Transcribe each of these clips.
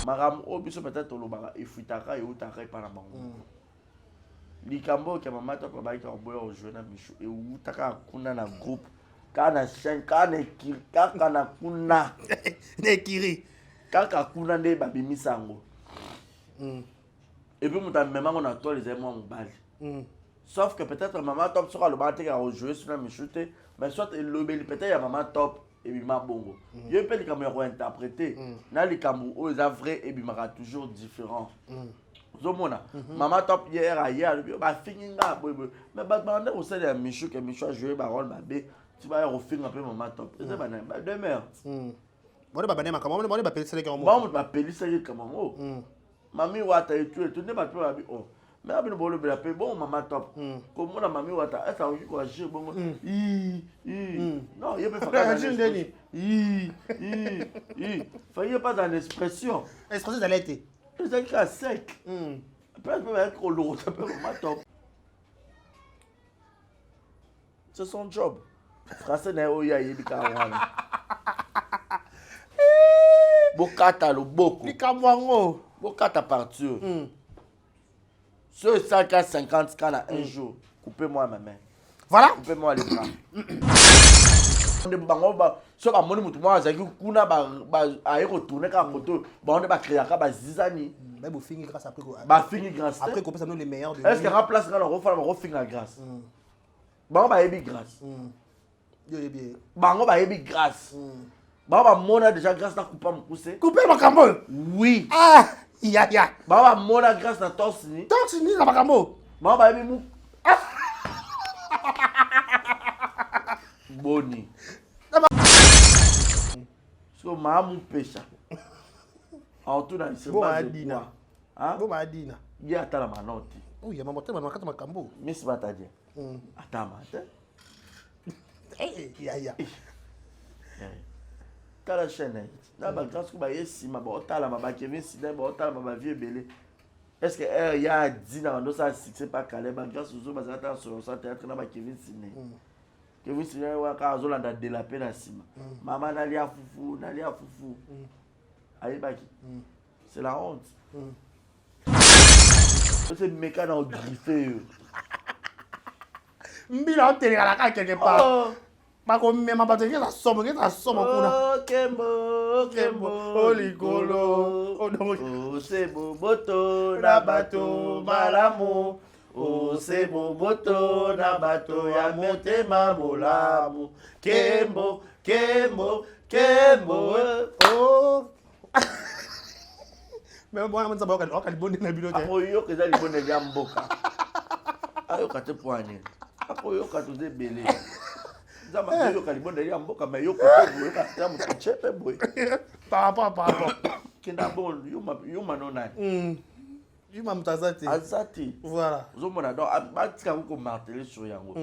Maram obiso peut-être olobara ifutaka et utaka pas na bango. Likambo ke mama top ba ka boya o jouer na Michou et utaka kuna na groupe kana chaîne kana kiri kana kuna ne kiri kaka kuna nde babimisango. Et puis muta même on a toi les aimants mobali. Sauf que peut-être maman top sera le battre à jouer sur la Michou mais soit le lobby peut-être il y a maman top et puis ma bongo. Il y a des caméras interprétées. Dans les caméras, ils sont vrais et puis ils toujours différents. Zomona, maman top hier, bah fini là, mais bah demander au sein de Michou que Michou a joué baron babé, tu vas refaire un peu maman top. C'est bah demain. Bon bah bané ma comment on va appeler ça les gars. Bon on va appeler ça les comment. Mami wata et tu ne pas toi oh. Mais après nous le appeler bon maman top. Comme on a mami wata, est-ce que quoi j'ai bon. Non, il peut pas Fallait pas dans l'expression. L'expression d'aller être. C'est un sec. Après, peut être lourd, ça peut être top. C'est son job. Français n'est pas eu des carans. Bokata le beaucoup. Les carans. Bokata partir. Sur 150 cas un jour, coupez-moi ma main. Voilà. Coupez-moi les bras. So ba moni mutu mwa zaki kuna ba aye retourner ka photo ba on ba créer ka ba zizani ba bo fingi grâce après quoi ba fingi grâce après qu'on peut nous les meilleurs de est-ce que remplace quand on refait on fingi la grâce ba ba yebi grâce yo yebi ba ngo ba yebi grâce ba mona déjà grâce na couper mukuse couper makambo oui ah ya ba mona grâce na torsini na makambo ba yebi mu boni so mamu pesha auto na sema dina bo dina ya tala manoti oh ya mamote manakata makambo miss bataje atama te ya tala chaîne na ba grâce ko ba yesima ba otala ma ba Kevin Sidé ba otala ma ba vieux belé est-ce que il y a 10 ans dans ça c'est pas calé ba grâce aux ba zata sur ça théâtre na ba Kevin Sidé que vous savez wa zolanda de la peine sima maman nalia fufu aïbaki c'est la honte c'est mécano griffé mbila on télé la quelque part ba ko mema ba te la somme kuna kembo oligolo o c'est boboto na bato malamu oh c'est boboto na bato ya motema molamu kembo oh mais bon on va pas bonne na bilote akoyo ke za libonde ya mboka ayo kate poane akoyo kato ze belé zama yo ka libonde ya mboka mais yo ko yo ka ya mutchepe boy par rapport kenda bon yo manona Yuma mtazati. Azati. Voilà. Zomona donc abatika ko marteler sur yango.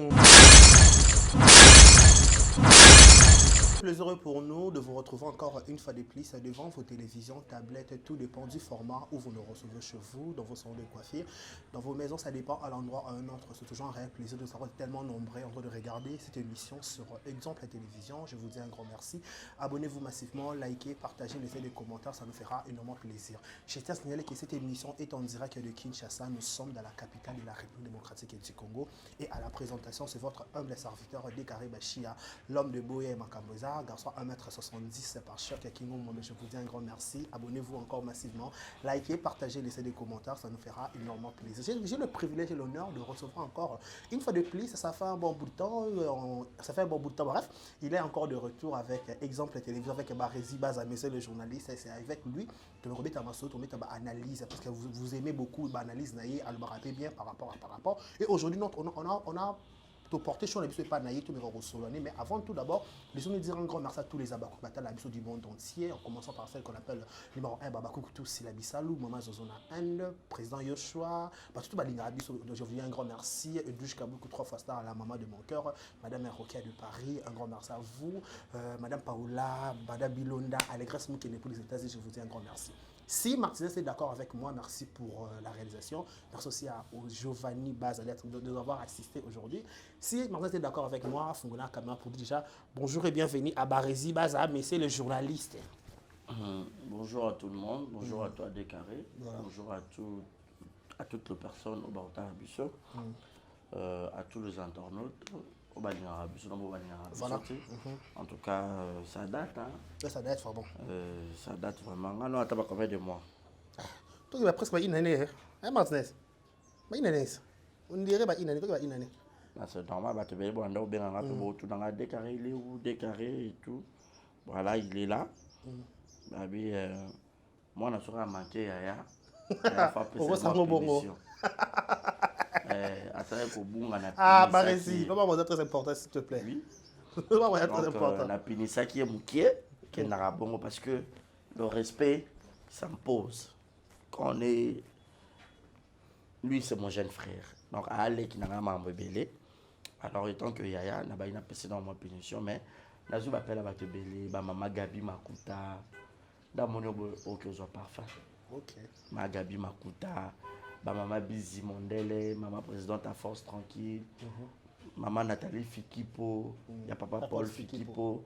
Plus heureux pour nous de vous retrouver encore une fois de plus devant vos télévisions, tablettes, tout dépend du format où vous nous recevez chez vous, dans vos salons de coiffure, dans vos maisons, ça dépend à l'endroit à un autre. C'est toujours un réel plaisir de savoir tellement nombreux en train de regarder cette émission sur Exemple la télévision. Je vous dis un grand merci. Abonnez-vous massivement, likez, partagez, laissez des commentaires, ça nous fera énormément plaisir. Je tiens à signaler que cette émission est en direct de Kinshasa. Nous sommes dans la capitale de la République démocratique du Congo. Et à la présentation, c'est votre humble serviteur Décaré Bachia, l'homme de Boye Makamboza. Garçon 1m70 par choc à Kingo. Je vous dis un grand merci. Abonnez-vous encore massivement. Likez, partagez, laissez des commentaires. Ça nous fera énormément plaisir. J'ai le privilège et l'honneur de recevoir encore une fois de plus. Ça fait un bon bout de temps. Bref, il est encore de retour avec Exemple télévision avec Barézi Bazamessé, le journaliste. C'est avec lui que nous remettons ma analyse parce que vous aimez beaucoup l'analyse. À le rappeler bien par rapport. Et aujourd'hui, on a tout porter sur l'émission pas naïe tout mais avant tout d'abord laissons-nous dire un grand merci à tous les Abakou Batal du monde entier en commençant par celle qu'on appelle numéro 1 Babakou Koutou Silabisalou Maman Zozona Inde président Yoshua tout balinga biso je vous dis un grand merci Edouche Kaboukou 3 fois star à la maman de mon cœur madame Rokia de Paris un grand merci à vous madame Paola madame Bilonda Allégresse Moukene pour les États-Unis je vous dis un grand merci. Si Martinez est d'accord avec moi, merci pour la réalisation. Merci aussi à Giovanni Bazalet de nous avoir assisté aujourd'hui. Si Martinez est d'accord avec moi, Fungona Kamara pour dire déjà bonjour et bienvenue à Barézi Baza, mais c'est le journaliste. Bonjour à tout le monde, bonjour à toi Décarré, Voilà. bonjour à toutes les personnes au Barta Abisso, à tous les internautes au Balinga Abisso, dans le Balinga Abisso. Voilà. En tout cas, ça date, hein. Là, ça doit être vraiment. Ça date vraiment. Ah non, attends, pas combien de mois? Toi, il va presque une année. Hein, Martinez? Une année. On dirait une année. Toi, une année. C'est normal, bah, tu veux bon, on a bien un peu tout dans la Décarré, il est où Décarré et tout. Voilà, il est là. Bah, oui, moi, on a souvent manqué Yaya. On va s'en bon. Ah, Barési, papa, moi, c'est très important, s'il te plaît. Oui. Papa, moi, c'est très Donc, important. on a puni ça qui est mouqué, qui est narabongo, parce que le respect s'impose. Quand on est. Lui, c'est mon jeune frère. Donc, à aller qui n'a pas membre belé. Alors, étant que Yaya n'a pas une dans ma punition, mais Nazou m'appelle à battre belé, maman Gabi Makuta, dans mon nom, aucun soit parfait. Ok. Ma Gabi Makuta, maman Bizi Mondele, maman présidente à Force Tranquille, maman Nathalie Fikipo, il y a papa Paul Fikipo,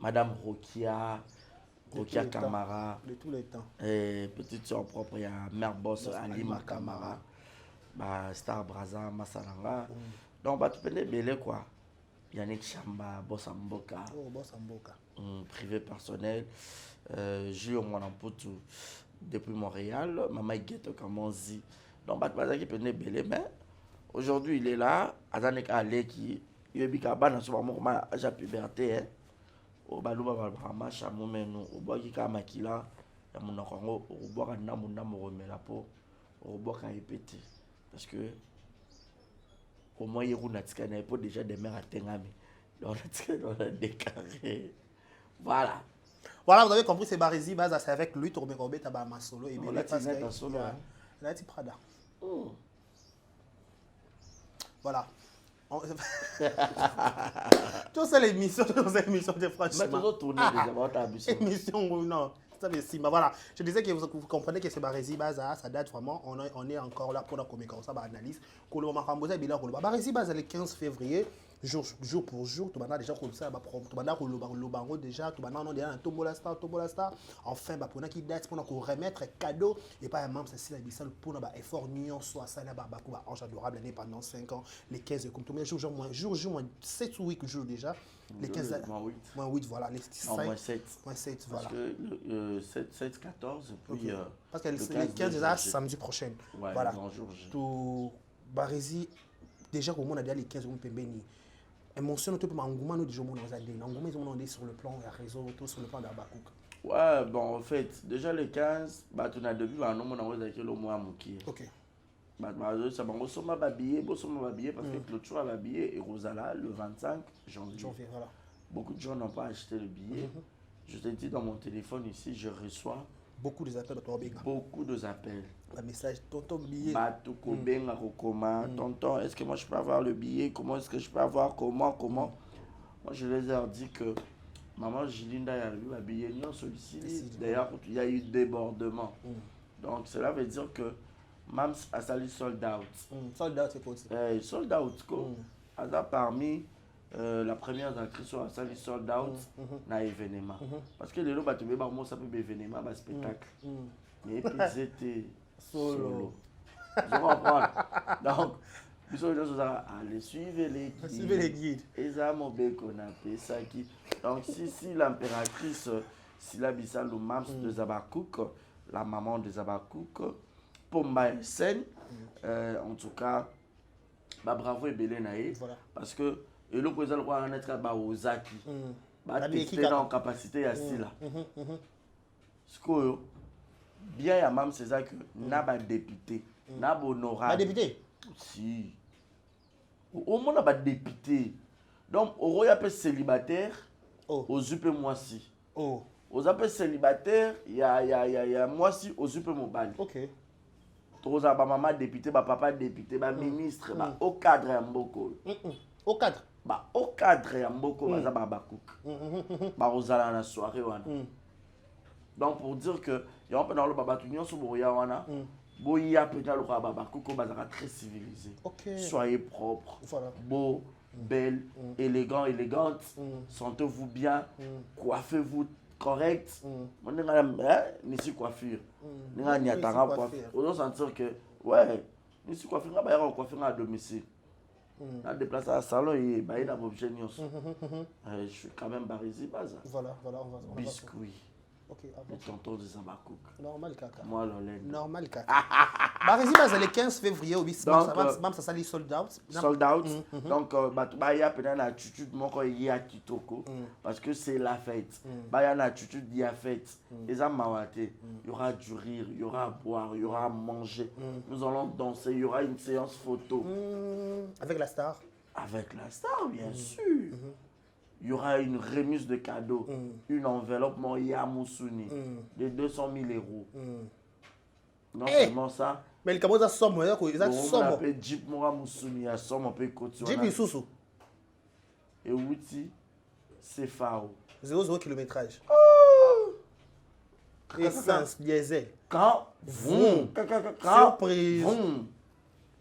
madame Rokia Kamara, De tous les temps. petite soeur propre, il y a mère boss Alima Kamara, Star Braza, Masalanga. Donc, tu peux les quoi. Yannick Chamba, Boss Amboka. Oh, Boss Amboka. Privé personnel. Julio Mwanamputu depuis Montréal. Maman Guette Kamonzi. Donc, tu peux les belé, mais aujourd'hui, il est là. Azanek Ale qui. Il est bicaba dans ce moment, j'ai puberté. Au Balouba Balbrama, Chamomeno, au Boakika Makila, à mon orango, au Boaka Namuna Moromelapo, au Boaka Epete. Parce que. Au moins, il y a pas déjà des mères à Tengami. On a Décarré. Voilà. Voilà, vous avez compris, c'est Barési, c'est avec lui, Tourmé Robé, Tabama Solo. Et on a dit Solo. Là, tu Prada. Voilà. Tout ça, l'émission, de franchement. Mais toujours tourner déjà, on t'a abusé. Émission, non. Voilà, je disais que vous comprenez que c'est Barési Baza, ça date vraiment, on est encore là pour la communication, ça analyse. Barési Baza le 15 février, jour pour jour, tu as déjà comme ça, tu as déjà, tu as déjà un Tombola Star, enfin, pour qui date, pour remettre cadeau, et pas un membre, c'est la bissale pour un effort nuance, soit ça, là, ange adorable, l'année pendant 5 ans, les 15 comme tout le jour, 7 ou 8 jours déjà. Les 15 moins 8, voilà. Les 5, moins 7. Moins 7, voilà. Parce que 7, 14, puis. Okay. Parce que les 15 déjà, samedi prochain. Ouais, voilà. Tout Barési, déjà, au monde a les 15 jours, Pembeni. Émotion, tout le monde, nous, déjà, on a sur le plan réseau, sur le plan d'Abakouk. Ouais, bon, en fait, déjà les 15, tu as depuis, on a dit le mois Mouki. Ok. Ça m'a habillé parce que Clôture a habillé et Rosala le 25 janvier. Voilà. Beaucoup de gens n'ont pas acheté le billet. Je te dis dans mon téléphone ici, je reçois beaucoup d'appels. Beaucoup d'appels. Un message, tonton billet. Tonton, est-ce que moi je peux avoir le billet? Comment est-ce que je peux avoir? Comment? Moi je les ai dit que maman Gilinda a eu un billet non sollicité. D'ailleurs, il y a eu débordement. Donc cela veut dire que Mams a sali sold out. Sold out, c'est quoi? Sold out, quoi. Parmi la première actrice a sali sold out dans l'événement. Parce que les gens, tu veux ça peut être événement, un spectacle. Mais puis c'était solo. Tu comprends? Donc, ils sont allez suivre les guides. Et ça, mon béco, on appelle ça qui. Donc, si l'impératrice, si la Bissal ou Mams de Zabakouk, la maman de Zabakouk, Pomba Sen, en tout cas, bravo et Belé Naï, parce que le président va en être à Ozaki, tester dans la capacité à Sila. Ce que bien, il y a même César que n'a pas député, n'a pas honorable. Pas député? Si. Au moins, n'a pas député. Donc, au royaume célibataire, aux UP Moissi. Aux appels célibataires, il y a Moissi aux UP Mobile. Ok. Tous les maman député, papa député, ministre, au cadre à Mboko. Au cadre? Au cadre à Mboko, Barozala na soirée. Donc pour dire que il y a un peu dans le babatunion sur Boya wana, Boya peut-être le Babakouk, très civilisé. Soyez propre. Voilà. Beau, belle, élégant, élégante. Sentez-vous bien, coiffez-vous correct. Moi, je coiffure. On doit sentir que, ouais, je suis coiffure, à domicile. On déplace à la salon et il a objet. Je suis quand même Barizi Baza. Voilà, on va. Biscuit. Ok, les tontons de Zambakouk. Normal, caca. Moi, l'olène. Normal, caca. Barizi Baza, le 15 février, au bis, même ça s'allie sold out. Sold out. Donc, il y a peut-être l'attitude, moi, quand il y a Kitoko, parce que c'est la fête. Il y a l'attitude de la fête. Les Amawate, il y aura du rire, il y aura à boire, il y aura à manger. Nous allons danser, il y aura une séance photo. Avec la star. Avec la star, bien sûr. Il y aura une remise de cadeaux, une enveloppe Yamoussouni de 200 000 euros. Non seulement ça. Mais le Cameroun a somme, on appelle Jeep Moussouni, il y a somme, on peut continuer. Jeep Isuzu. Et Outi, c'est Fao. 0 kilométrage. Essence, diesel. Quand surprise.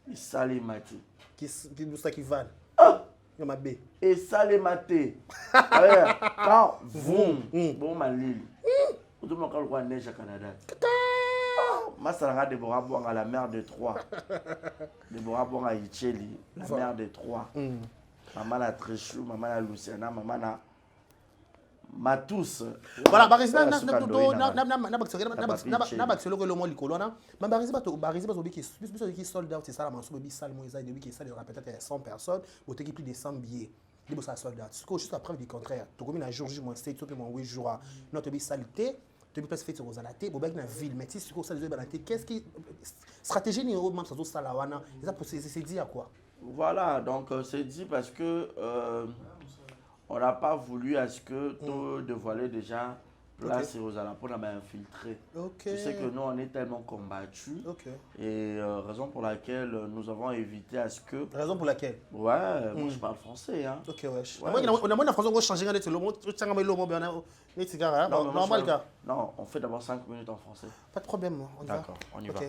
Il salé maté. Qui va. Et ça les maté. Quand bon ma l'île. Tout le monde quand neige à Canada. Masaranga Deborah Bon à la mer de Troyes. Deborah Bon à Icheli, la mer de Troyes. Maman la Tréchou, maman la Luciana, maman la Matous. Voilà, Barizi na bakiselo le mo likolo na. Mais Barizi bazo biki sold out, c'est ça la manso bi salle moïsa de biki ça il y aura peut-être 100 personnes, au qui plus de 100 billets. Libre ça sold out. Ce que juste après du contraire. To comme na jour J moins 7 tout moins 8 jours. Notre bi salité, tu peux pas faire aux alaté, bo na ville, mais si ce ça les balaté, qu'est-ce qui stratégie ni même ça ça la wana. C'est dit à quoi? Voilà, donc c'est dit parce que on n'a pas voulu à ce que tout dévoiler déjà place et aux alentours, on a infiltré. Tu sais que nous, on est tellement combattus. Et raison pour laquelle nous avons évité à ce que... Raison pour laquelle? Ouais, moi je parle français. Hein. Ok, ouais. On a moins de français, on va changer de non, on fait d'abord 5 minutes en français. Pas de problème, on y va. D'accord, on y va.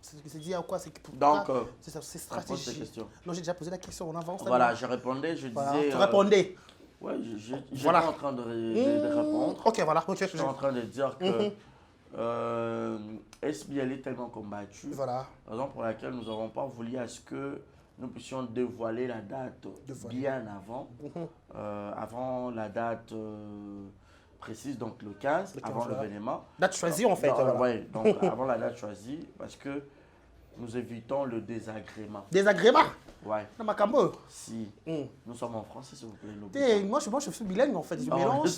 C'est dit à quoi? Donc, c'est stratégie. Non, j'ai déjà posé la question, on avance. Voilà, je répondais, je disais... Tu répondais. Ouais, j'étais en train de répondre. Ok, voilà. Je suis en train de dire que SBL est tellement combattu. Voilà. Raison pour laquelle nous n'avons pas voulu à ce que nous puissions dévoiler la date bien avant. Avant la date précise, donc le 15, avant l'événement. Date choisie en fait. Oui, donc avant la date choisie, parce que nous évitons le désagrément. Désagrément? Ouais. Non, Macambo. Si. Nous sommes en français, s'il vous plaît. Moi, je suis bilingue en fait. Je mélange.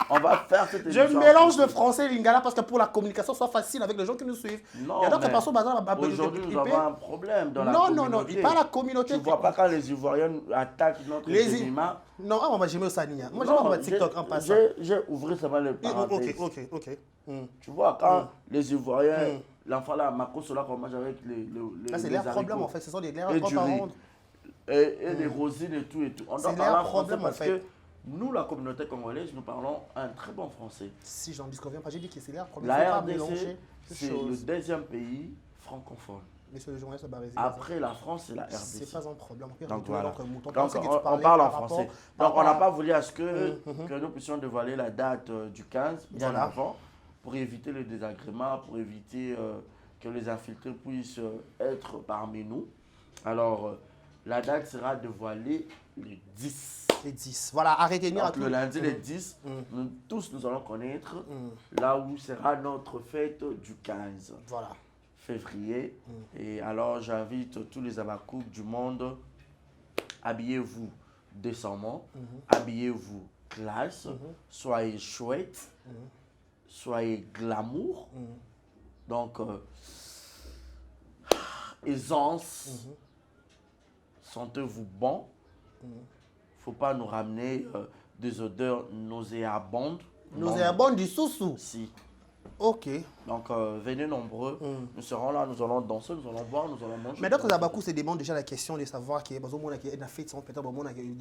On va faire cette émission. Je mélange le français et l'ingala parce que pour la communication soit facile avec les gens qui nous suivent. Non, aujourd'hui, nous avons un problème dans la communauté. Non, il parle à la communauté. Tu ne vois pas quand les Ivoiriens attaquent notre cinéma. Non, moi j'aime ça, Nia. Moi j'aime TikTok en passant. J'ai ouvert seulement le parenthèse. Ok. Tu vois, quand les Ivoiriens, l'enfant là, Mako Sola, qu'on mange avec les c'est leur problème en fait, ce sont des leurs parents. Et les rosines et tout. On doit parler en français parce que nous, la communauté congolaise, nous parlons un très bon français. Si j'en disconviens pas, j'ai dit que c'est leur problème. La RDC, c'est le deuxième pays francophone. Monsieur le journaliste Barizi. Après la France, c'est la RDC. C'est pas un problème. Donc voilà. Donc on parle en français. Donc on n'a pas voulu à ce que nous puissions dévoiler la date du 15 bien avant pour éviter le désagrément, pour éviter que les infiltrés puissent être parmi nous. Alors la date sera dévoilée le 10. Les 10. Voilà, arrêtez-nous à tout. Le lundi, les 10, nous allons connaître là où sera notre fête du 15 février. Et alors, j'invite tous les Abakouks du monde, habillez-vous décemment, habillez-vous classe, soyez chouette, soyez glamour. Donc, aisance, sentez-vous bon. Faut pas nous ramener des odeurs nauséabondes. Nauséabondes du sous-sous. Si. Ok. Donc, venez nombreux. Nous serons là, nous allons danser, nous allons boire, nous allons manger. Mais d'autres Abakou se demandent déjà la question de savoir que parce que a fait son peut-être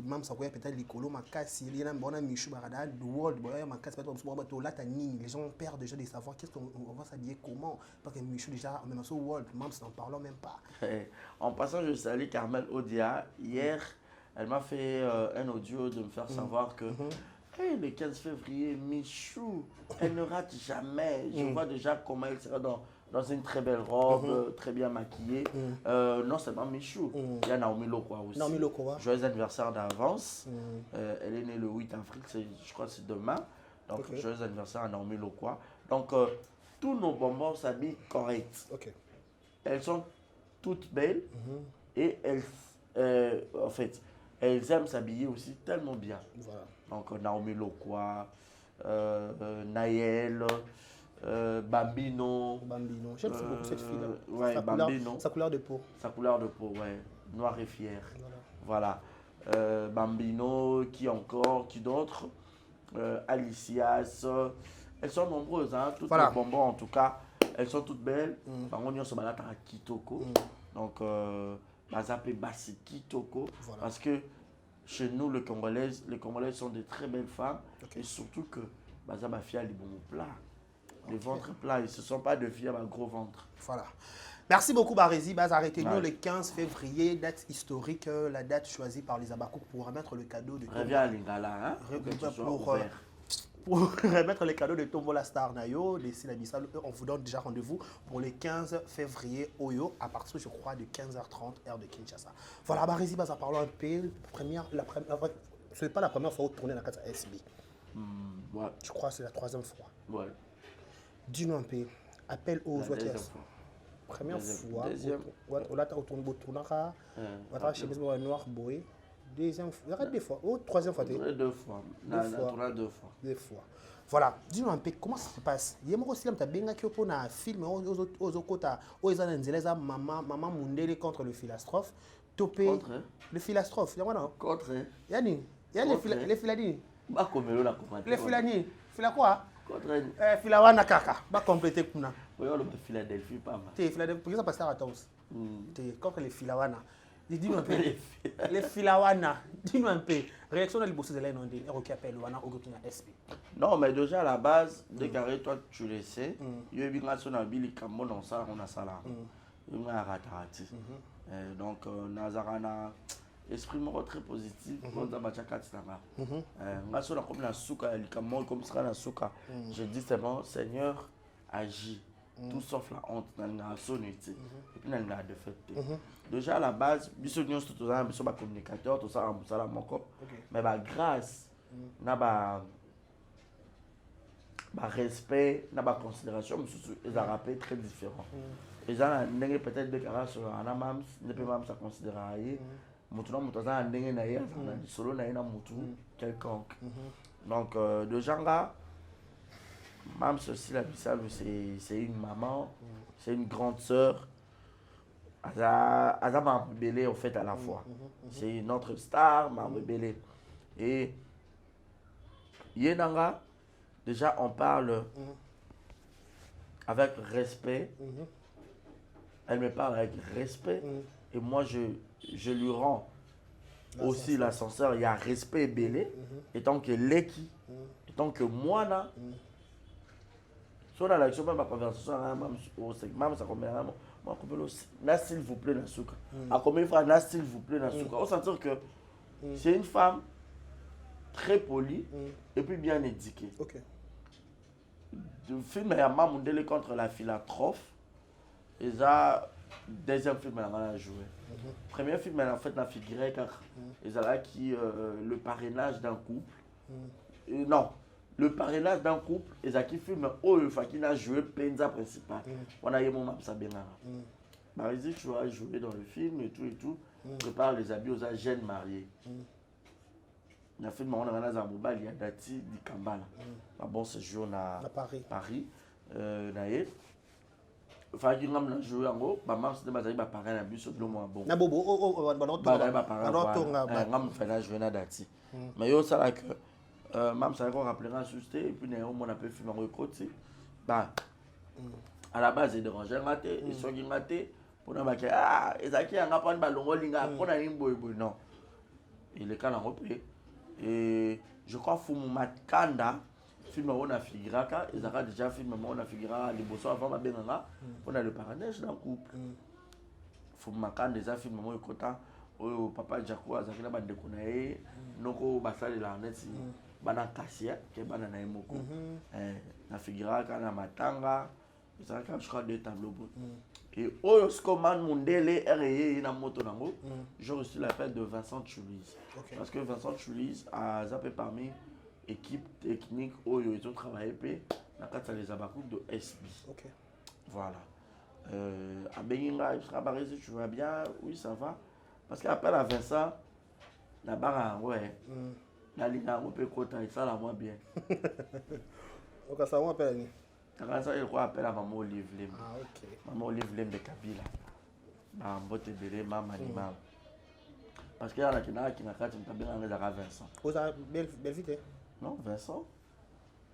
même ça peut-être l'écolo makasi il y a un Michou Barada the world makasi peut-être là les gens perdent déjà de savoir qu'est-ce qu'on va s'habiller comment parce que Michou déjà même sur world même n'en parlons même pas. En passant, je salue Carmel Odia. Hier, elle m'a fait un audio de me faire savoir que hey, le 15 février, Michou, elle ne rate jamais. Je vois déjà comment elle sera dans une très belle robe, très bien maquillée. Non seulement Michou, il y a Naomi Lokwa aussi. Naomi Lokwa. Joyeux anniversaire d'avance. Elle est née le 8 avril, je crois que c'est demain. Donc, joyeux anniversaire à Naomi Lokwa. Donc, tous nos bonbons s'habillent correct. Elles sont toutes belles et en fait, elles aiment s'habiller aussi tellement bien. Voilà. Donc, Naomi Lokwa, Naël, Bambino. Bambino. J'aime beaucoup cette fille-là. Ouais, Bambino. Sa couleur de peau. Sa couleur de peau, ouais. Noir et fier. Voilà. Bambino, qui encore, qui d'autres Alicias. Elles sont nombreuses, hein. Toutes les bonbons en tout cas. Elles sont toutes belles. Par contre, on se balade à Kitoko. Donc, Bazapé Bassi Kitoko. Parce que chez nous, les Congolaises sont de très belles femmes. Et surtout que Bazaba Fia les bons plats. Les ventres plats. Ils ne sont pas de filles à gros ventre. Voilà. Merci beaucoup, Barési. Arrêtez-nous le 15 février, date historique, la date choisie par les Abakouk pour remettre le cadeau de Reviens à Lingala, hein? Pour remettre les cadeaux de Tombola Star Nayo, les Silabissal, on vous donne déjà rendez-vous pour le 15 février Oyo, à partir, je crois, de 15h30, heure de Kinshasa. Voilà, Barési, parlons un peu. Ce n'est pas la première fois où vous tournez dans la case SB. Ouais. Je crois que c'est la 3e fois. Ouais. Dis-nous un peu, appel aux autres. Première fois, on a tourné à chemise noire boy. Deuxième fois, deux fois. Ou troisième fois. Deux fois. Deux fois. Voilà. Dis-nous un peu comment ça se passe. Il y a aussi un film aux Okota, aux Ananzeleza, maman Mundele contre le philastrophe. Topé. Contre le philastrophe. Contre. Yani. Les filadini. Les filadini. Fila quoi? Filawana kaka. Ba compléter kuna. Oui, on le Philadelphie pas mal. Philadelphie. Pour ça passe à Tons. Contre les filawana. Dis-nous un peu. Les filawana. Dis-nous un peu. Réaction de l'ibossi de l'inondé. Et qui appelle Wana Ogokina SP. Non, mais déjà à la base, déclaré toi tu le sais. Il y a eu une nation à Billy Camon dans ça, on a ça là. Il y a un ratarati. Donc, Nazarana. Esprit mort très positif, je dis c'est bon, Seigneur agit, tout sauf la honte, et puis n'a de fait. Déjà à la base, bisognos tout ça, bisognos communicateur, tout ça, mais grâce, n'a respect, n'a considération, ils ont rappelé très différent. Ils ont peut-être déclaré sur un amam, ne peut même ça considérer. Quelconque. Donc, de gens là, même ceci, la Bissau, c'est une maman, c'est une grande sœur. Elle m'a rebellé en fait à la fois. C'est une autre star, m'a rebellé. Et Yenanga, déjà on parle avec respect. Elle me parle avec respect. Et moi, je lui rends aussi l'ascenseur. Il y a respect et belé. Et tant que l'équipe, et tant que moi, là, sur la lecture, même ma conversation, même ça combien là, s'il vous plaît, dans souka. À combien de fois, là, s'il vous plaît, dans souka. On s'entend que c'est une femme très polie et puis bien éduquée. Le film, il y a Mamundele contre la philantrophe. Et ça, deuxième film, elle a joué. Premier film, elle a fait la figurée car ils ont qui le parrainage d'un couple. Non, le parrainage d'un couple, ils ont qui film où il a joué Penza principal. On a eu mon map Sabena. Marisi, tu vas jouer dans le film et tout. Prépare les habits aux jeunes mariés. Le film, on a un Zambouba, il y a Dati, di Kambala. Bon séjour à Paris. Enfin, il y a un joueur en haut, maman se dit que je vais parler à bus au moins bon. Na bobo, mais yo ça là que maman ça qu'on rappellera juste et puis on a pu filmer en côté. Bah À la base, il dérangeait raté, ils sont ratés. Pour nous, Ezaki a pas de ballon, pour non. Il est quand même et je crois que Foumouma Kanda, film où on a figuré, ils ont déjà film où on a figuré les bossons avant ma benanga, on a le parrainage dans le couple. Foumouma Kanda, déjà film où il y a papa Jaco, Azakina Bandekonae, Noko Basali la net, Bana Kassia, qui est Banana Emoko. Na figuré quand on a Matanga, ils ont je crois deux tableaux. Et Oyoskoman Mundele RE na moto nango, j'ai reçu l'appel de Vincent Chulis. Parce que Vincent Chulis a zappé parmi équipe technique Oyo, ils ont travaillé dans le les abakou de SB. Voilà. À Benginga, tu vas bien? Oui, ça va. Parce qu'appel à Vincent, la barre ouais. La ligne a un peu côté, ça la moins bien. Ok, ça va appelle. Quand ça, il appelle à Maman Olive Lem. Ah, ok. Maman Olive Lem de Kabila. Bah, mbote belé, maman ni maman. Parce qu'il y a un qui n'a pas de Vincent. Vous avez belle vie? Non, Vincent.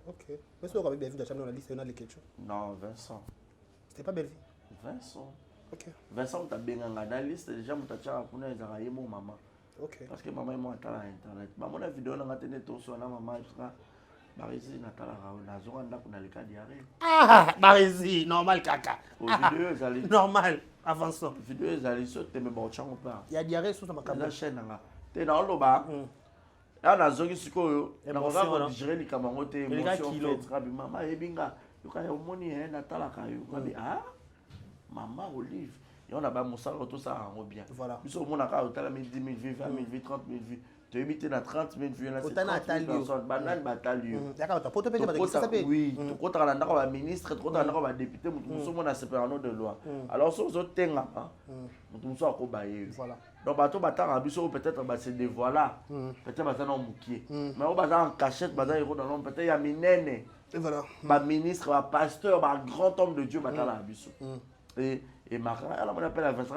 Ok. Mais c'est quoi belle vie dans la liste de quelque chose? Non, Vincent. C'était pas belle vie? Vincent. Ok. Vincent, tu as bien dans la liste, déjà, tu as déjà raconté à mon maman. Ok. Parce que maman est moi à Internet. Maman, la vidéo, on a tenu tout sur la maman. Barisi Natala Nazoranda pour le cas diarrhée. Ah, Barisi, normal caca. Vidéo normal, avançons. Vidéo zali sauté mais bon chang pas. Il y a diarrhée sur ma caméra. La chaîne nga. T'es dans le bas. Là nazoki sikoyo. Na va digérer les camarades tes émotions. Rabi mama ebinga. Yoka yomoni Natala kayo. Rabi maman Olive. Et on a ba moussa tout ça en bien. Voilà. Puis au monde a ka hôtel 10 000 vues, 20 000 vues, 30 000 vues. Tu as évité 30 000 vues, là c'est 30 000 personnes, banane batalio. Oui, tu comptes à la ministre, tu comptes à la député, tu sommes à séparation de loi. Alors, si vous êtes un tu sommes à Kobaye. Donc, bateau battant en peut-être se dévoiler, peut-être battant en moukier. Mais au bazar en cachette, bazar héros dans l'homme, peut-être il y a minene. Et voilà. Ma ministre, ma pasteur, ma grand homme de Dieu, battant la biso. Et ma alors on appelle à Vincent,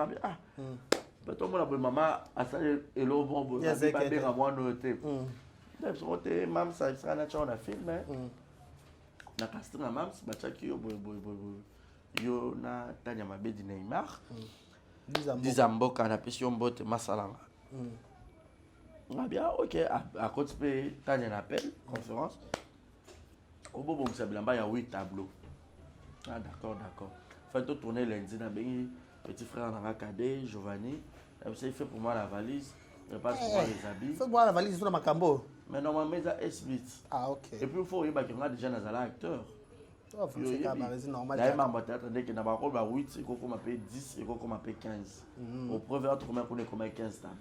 tout le monde maman a ça et le bon bien à moi noté. Mam ça sera naturel na film na casting na mam bacha ki yo na tanya mabedi Neymar. Dizamboka na pesi mbote masalanga. Ah bien OK à côté tanya na appel conférence. Au bobo ça bilamba ya 8 tableaux. Ah d'accord. Fait tourner lundi na bengi petit frère na cadet Giovanni. Il fait pour moi la valise, il passe pour moi les habits. Il fait pour moi la valise sur ma cambo. Mais normalement, il y a S-Bit. Ah, ok. Et puis il faut qu'il y ait déjà un acteur. C'est normal. Là, il m'a dit qu'il y a 8, il faut qu'on m'appelle 10, il faut qu'on m'appelle 15. Au premier, on est comme 15 tableaux.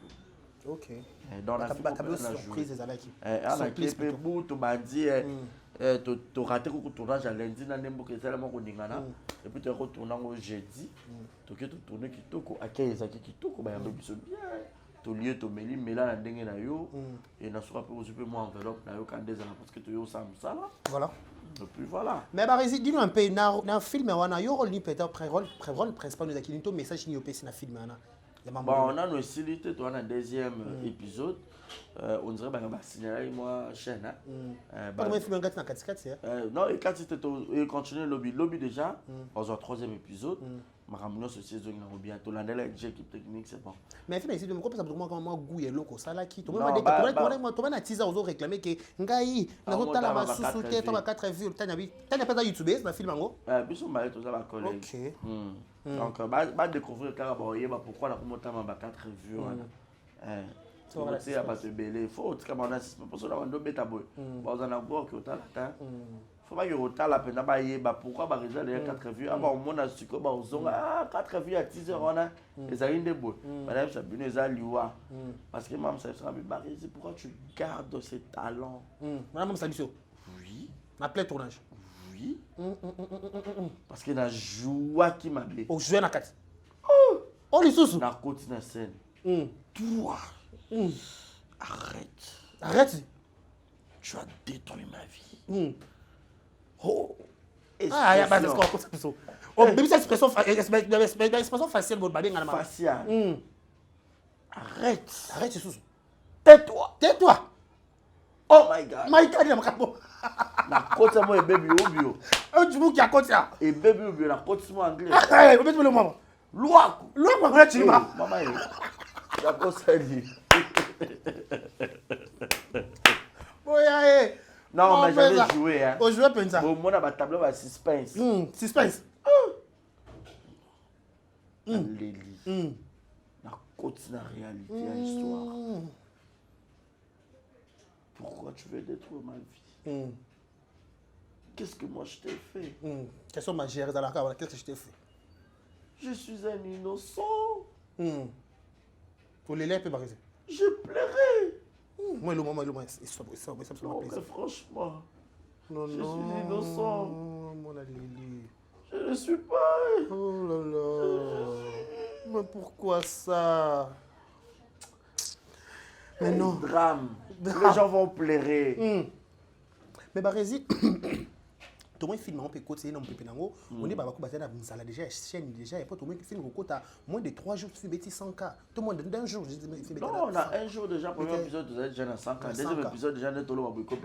Ok. Dans la film, on a surprise des alaki. Surprise, tu m'as dit, tu as raté le tournage à lundi, et puis tu as retourné au jeudi. Tu as tourné à 15 ans, tu as lié, tu as mis, mais là, tu as et tu as fait moi enveloppe, parce que tu as ça. Voilà. Et puis voilà. Mais Barisi, dis-nous un peu, dans un film, on a un rôle principal, nous avons un message qui est dans le film. Bon, on a une facilité, on a un deuxième épisode. On dirait que je signaler moi chaîne. Pas de film en 4 non, et quand il continue le lobby déjà, dans un troisième épisode, je vais ce saison bientôt. L'équipe technique, c'est bon. Mais film ici, je me comprends comment goût est loco ça là qui. Tu m'as dit aux autres réclamer que ngai na hota la masusu te to 4 vues. T'as pas YouTube na film ngo? Biso mal tout ça ba collègue. OK. Donc ba découvrir pourquoi la monter ma 4 vues voilà. C'est à te belé, faut que on assiste pour ça on doit beta boy. Ba on a boire que ta faut pas que autant la peine ba yeba pourquoi ba réserve les 4 vues aba on mona siko ba ozonga 4 vues à 10 heures on a les a une boy. Madame Sabine za liwa parce que maman ça sera bien c'est pourquoi tu gardes ce talent. Madame Sabiso. Oui. Na plein tournage. Oui. Parce que la joie qui m'a blé. Au jouer na 4. Oh les sous. Na côté na scène. Toi. Arrête. Tu as détruit ma vie. Oh. Il y a pas de score comme ça. Oh, mais cette expression faciale, votre babé, facial. Arrête. Arrête, sous. Oh my God. My God, il y a un na côté moi baby obio. tu bouges à côté. Et bébé, bien la côte sur anglais. Eh, on met le maman. Loi. Loi, on a tué ma. Maman, la côte ça dit. Ouais, Non, mais j'avais joué. Hein. On jouait comme ça. Bon, moi, dans ma tableau, il y a suspense. Suspense. Léli. La côte, c'est la réalité, la histoire. Pourquoi tu veux détruire ma vie? Qu'est-ce que moi je t'ai fait? Question ma gérée dans la cave, qu'est-ce que je t'ai fait? Je suis un innocent. Pour les lèvres, c'est Je plairais. moi, le moment, non, mais franchement, non, je suis innocent. Mon Lili. Je ne suis pas. Oh là là. Mais pourquoi ça? Mais non. Drame. Les gens vont pleurer. Mais bah, réside. Tout le monde filme, on peut côté, on peut pénango. On est bah, ça a déjà chaîne déjà. Et puis tout le monde filme au côté, moins de 3 jours, tu fais 100K. Tout le monde d'un jour, je dis. Non, on a un jour déjà, premier épisode, vous êtes déjà dans 100K. Deuxième épisode, déjà, on est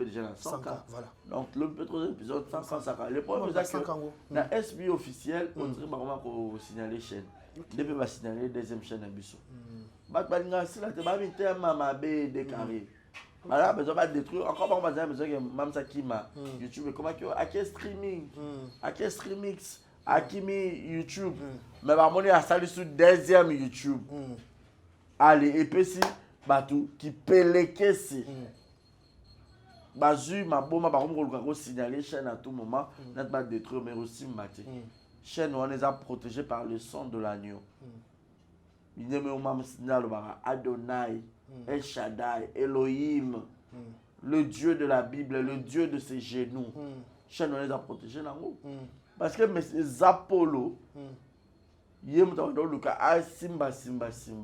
déjà dans 100K. Voilà. Donc, le troisième épisode, 100K. Le premier épisode, dans SB officiel, on dirait qu'on va signaler chaîne. Depuis, on va signaler deuxième chaîne à Bissau. Batbalinga, c'est là, tu vas inviter un maman B décarré. Voilà, besoin de détruire. Encore, on va dire besoin que même ça qui m'a YouTube. Comment que à quel streaming, à quel streamix, à qui mis YouTube. Mais va monter à salir sur deuxième YouTube. Allez, et puis si, bah tout, qui peleke si. Bah ju ma bombe, bah on va signaler chaîne à tout moment. N'est pas détruire, mais aussi mater. Chaîne on les a protégés par le sang de l'agneau. Il y a même signal Adonai. El Shaddai, Elohim, le Dieu de la Bible, le Dieu de ses genoux. Chaîne, on les a protégés là haut. Parce que mais Apollo, il est Simba,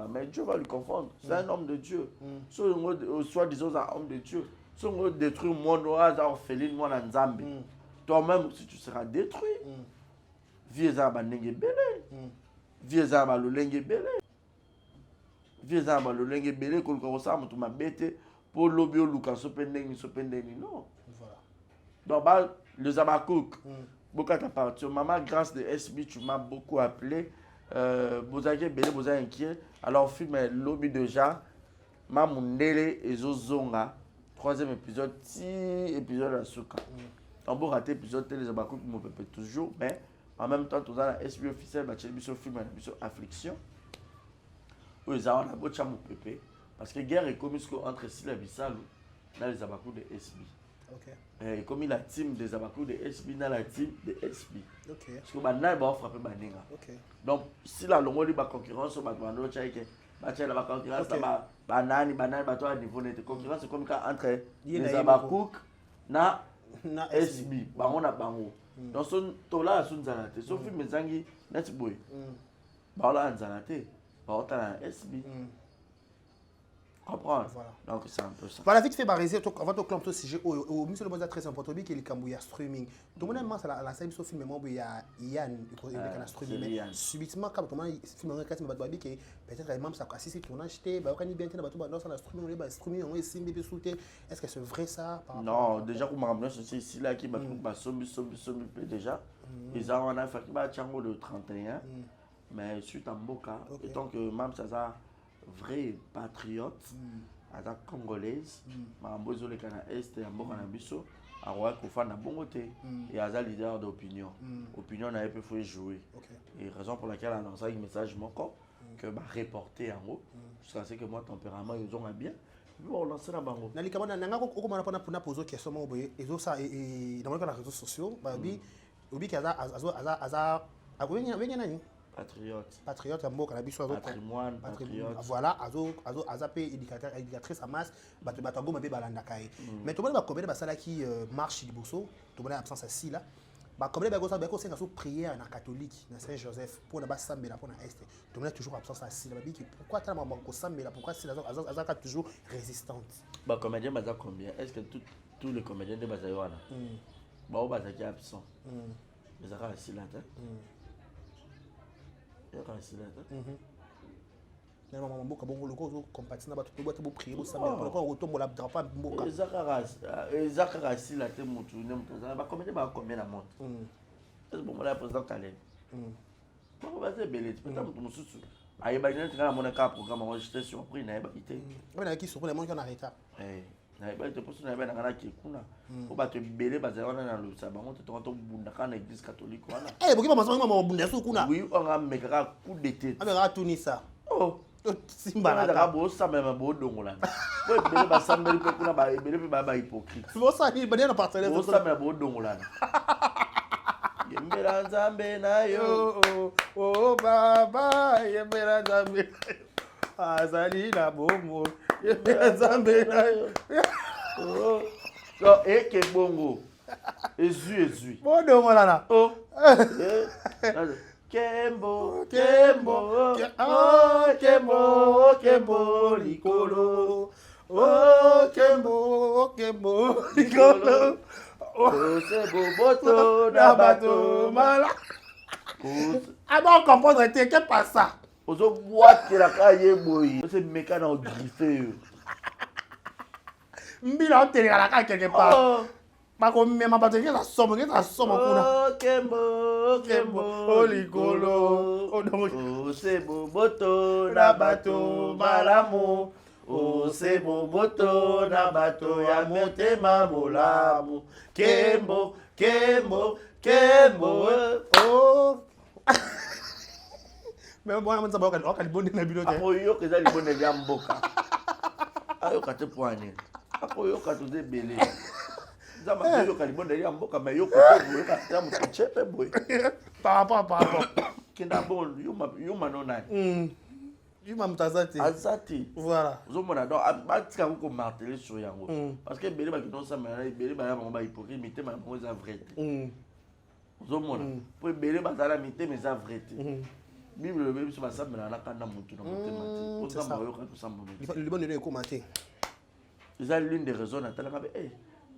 mais Dieu va lui confondre. C'est un homme de Dieu. Soit disons un homme de Dieu. Si on veut détruire mon oise, orpheline, mon Nzambi, toi-même aussi tu seras détruit. Vieux Zamba Nenge Bele. Vieux Zamba Lolenge Bele. Vieux Zamba Lolenge Bele, qu'on ressemble à ma bête pour l'obio Lucas, Sopendeni, non. Voilà. Donc, bah, le Zabakouk, beaucoup à ta partie. Maman, grâce de SB, tu m'as beaucoup appelé. Vous avez Bele, vous avez inquiet. Alors, film lobby déjà. Mamundele et Zozonga. Troisième épisode, 6 épisodes à Souka. On peut rater l'épisode télé Zabakouk, mon pépé toujours, mais en même temps, tout ça, la SB officielle, bah, tu as vu sur film, sur Affliction. Oui, ça, on a beau mon pépé. Parce que guerre est comme entre Sila et Bissalo, dans les Abakou de SB. Et comme la team des Abakou de SB, dans la team de SB. Parce que maintenant, il va frapper Baninga. Donc, si la longue de la concurrence, on va demander la concurrence, banani, à niveau de concurrence, c'est comme entre les Abakou et SB. On a bango. Donc, son là, son zanate. Sauf que mes zangi, n'est-ce pas? Bah, on zanate. On a SB. Comprendre. Voilà. Donc c'est un peu ça. Voilà, vite fait, bariser, avant de clamper au sujet, au ministre de l'État très important, qui est le Cambouya streaming. Tout le monde aime la scène sur film, mais il y a Yann, il y a streaming. Subitement, comme comment il filme un cas, mais qui peut-être même ça a assisté tournage, il y a bien dans la streaming, on streaming, on est simbi sauté. Est-ce que c'est vrai ça? Non, déjà comme ramener c'est ici là qui m'a sombi déjà. Ils ont un affaire qui va Tchango le 31, mais suite à Mboka, et tant que même ça vrai patriote, à la congolaise, Mambozo le Cana Est et Mboka Nabiso, à Roi Kofa na Bongote, et à leader d'opinion. Opinion n'a pas pu jouer. Et raison pour laquelle on a lancé un message mon corps, que va reporter en haut, jusqu'à ce que moi, tempérament, ils ont bien. Ils vont lancer la bango. Dans les cas, on a posé une question, dans les réseaux sociaux, Patriote, patrimoine, patriote. Voilà, azapé éducatrice à masse, batango mabé balandakae. Mais tout le monde va combien de qui marche liboso, tout le monde a absence assis là. Bah combien de bagosa bako c'est une prière na catholique, na Saint-Joseph pour na basambe là pour na est. Tout le monde a toujours absence assis là. Pourquoi tu as maman ko sambe là? Pourquoi c'est azaka toujours résistante? Bah comédien baza combien? Est-ce que tous les comédiens de bazayoana? Bah au bazaki absent. Mais ça assis là. est-ce que mon président Calais bon va c'est belé peut-être mon sous aïe bah il y a mon cas programme moi j'étais surpris n'a pas été on a qui surpris les gens qui en arrêté na ba te poso na ba na ki kuna ko ba te belé ba za wana na lo sa ba mo te to bunda kana église catholique wana boki ba masanga ma bunda so kuna oui on a meka ka coup de tête abera tunisa oh simba na ka bo sa même bo dongola bo belé ba sambeli pe kuna ba belé pe ba hypocrite bo sa ni ba na partenaire bo sa même bo dongola yembera nzambe nayo oh baba yembera nzambe azali na bomo yembera nayo oh so eke bongo ezu bodo molana oh Kembo kembo kembo likolo oh kembo likolo c'est boboto na bato mala on comprendre te que passe ça ozo boîte la kaye boyi c'est mécano na griffé mbila on télé la quelque part ba ko mema bato ke ça somme kuna kembo likolo oh c'est boboto na bato malamu oh c'est boboto na bato ya motema bolamu kembo oh mais bon on s'abonne on calibonne na bilote akoyo ke za libonne ya mboka ayo kate poane akoyo ka to debele zama ayo ka libonne ya mboka mais yo ko to ka ta mu chepe boy par rapport kenda bon yuma no nani yuma mutazati azati voilà zomona donc batika ko marteler sur yango parce que belé ba ki non ça mais belé ba ya ba hypocrite mité ma mo za vrai zomona po belé ba za la mité mais za vrai Bible le sur ça mais na kanda mutu na motema ti pour ça ba yo ka to samba le bon de commenter c'est l'une des raisons natala ka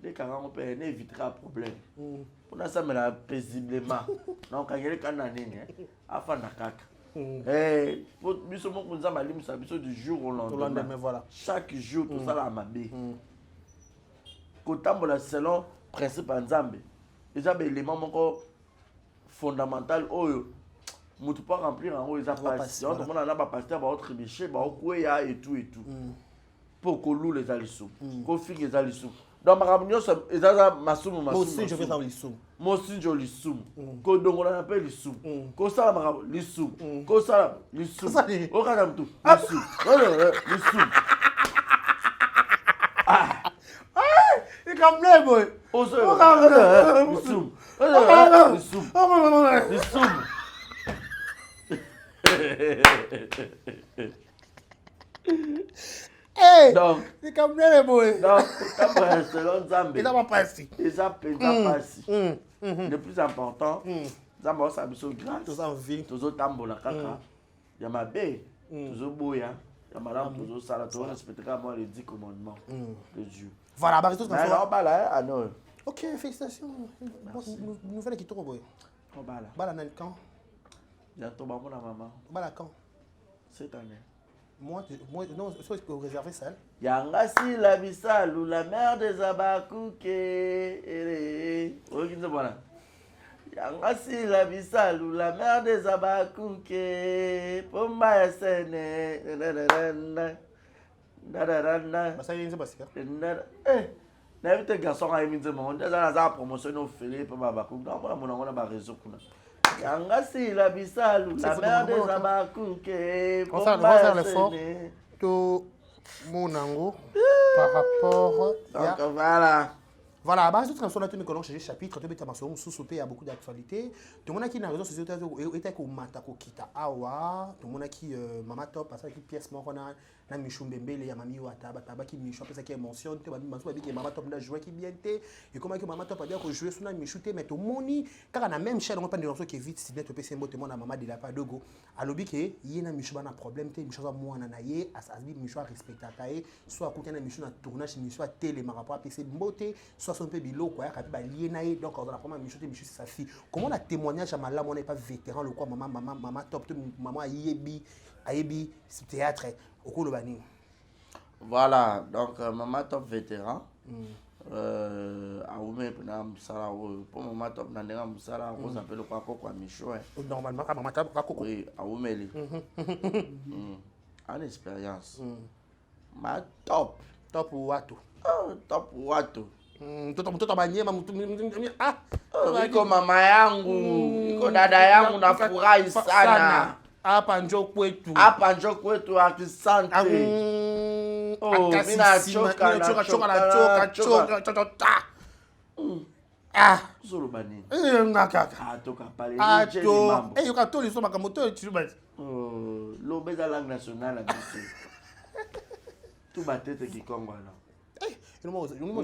dès qu'on on peut éviter un problème pour ça mais paisiblement donc quand il y a kana nini afana kaka pour biso mo kunza malimu sa biso du jour au lendemain voilà chaque jour tout ça la mabe kotambola selon principe nzambe eza ba élément moko fondamental oyo mutu pas remplir en haut eza pas on demande na ba pasteur ba autre biché ba okuya et tout pour que lou les alisou ko fi les alisou donc makamnyo so eza masumu aussi je vais ça lisou mosinjo lisumu ko dongola na pe lisumu ko sala makabo lisumu ko sala lisumu o kana mtu lisumu lisumu ikamle boy ozo lisumu lisumu donc ikamle boy donc comme selon Nzambe ça va passer ça passe le plus important Nzambe o sabiso grâce tout ça en vie tozo tambola kaka ya mabe tozo boya ya malamu tozo sala to respecter comme les 10 commandements de Dieu. Voilà, bah tout ça. Alors bala ah non. OK, félicitations. Nouvelle qui tombe boy. Oh bala. Bala nan quand? Bientôt ba mon maman. Bala quand? Cette année. Moi non, soit que réserver ça. Yanga si la bisalu la mère des abakuke. Okinze bona. Yanga si la bisalu la mère des abakuke. Pomba ya sene. Ça y est, c'est passé. Na vite garçon a mis mon déjà la promotion au félé pour babaku. Donc on a ba réseau kuna. Yanga si la bisalu la mère des abakuke. On va faire l'effort. Tout mon ango par rapport donc voilà. Voilà, bah, tout comme ça, nous allons changer chapitre, tu as sous-soupé, il y a beaucoup d'actualités. Tout le monde qui a réseau social était comme Matako Kita Awa, tout le monde qui Mama Top, parce que pièce morona, na Michou Mbembele, ya Mami Wataba, Taba qui Michou, après ça qui mentionne, tu vas dire que Mama Top n'a joué qui bien été, et comment que Mama Top a bien joué sur la Michou, mais tout le monde, car on a même chaîne, on pas de gens qui vite, si bien tu peux c'est mot, à Mama de la Padogo, à l'obi que y a Michou un problème, tu Michou moi en anaye, à sa vie Michou respecte à taille, soit à côté de Michou na tournage, Michou à télé, par rapport à PC beauté, soit son peu bilo quoi, donc on a vraiment Michou c'est sa fille. Comment la témoignage à Malam on n'est pas vétéran le quoi maman top maman ayebi théâtre au cours de bani. Voilà, donc maman top vétéran. aume na musala oyo po mama top na ndenge musala akoza mpe lokwa kokwa micho normalement ka mama top kakoko oui aumeli en expérience ma top watu top watu mtoto banyema iko mama yangu iko dada yangu nafurahi sana hapa njo kwetu akisante zoloba nini yokatoliso makambo to loba eza langue nationale na biso tu batete kikongo wana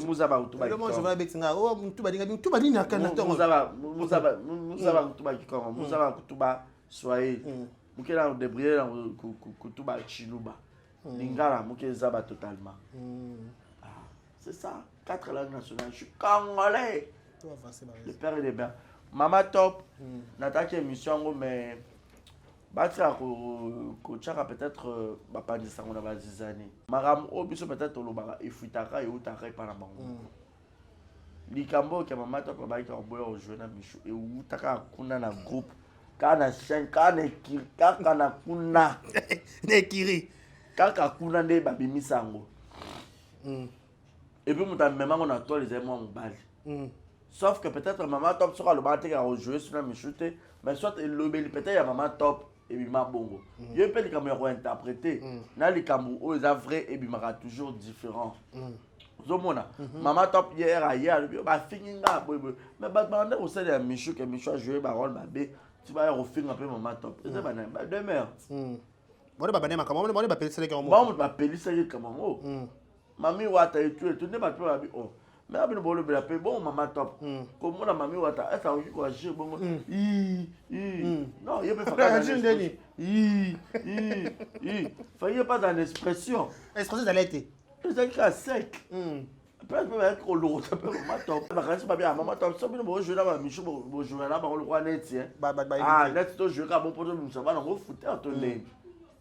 muza bakutu bakikongo muza bakutu ba swahili muke na débrouiller na kutu ba chiluba lingala muke eza ba totalement c'est ça 4 langues nationales je suis congolais le père est bien mama top nataki émission yango mais batika kotiaka peut-être bapandisango na bazizani makambo oyo biso peut-être olobaka efuitaka eutaka epa na bango likambo oyo ke mama top abayika koboya ojouer na mishu eutaka kuna na groupe kaka na chaîne kaka na kuna nekiri kaka kuna nde babimisa yango epuis moto amemango na tole ezali mwa mobali sauf que peut-être mama top soki alobaka teke akojouer suna mishu te mais soit elobeli peut-être ya mama top ebima bongo yo mpe likambo ya kointerpréter na likambo oyo eza vrai ebimaka toujours différent ozomona mama top hier aye alobi bafingi nga boyeboye mais bato bande kosalela mishu ke mishu ajoue barole babe ti baya kofinga mpe mama top eza bademer bone bapelisaki moto bapelisaki likambo yango mami wata etu nde bato mpe babi o mais abino bolobela mpe bon mama top komona mami wata esa oki koagir bongo non ye mpe faye pas dans l'expression ezali te ezalaki ka sec peut-être mpe bayaki kolokota mpe mama top bakanisi babi ya mama top so bino bojouer na bamishu bojouer na bango lokwa neti neti tojouer ka bon mpo tobimisa bana ngo fouter to ndenge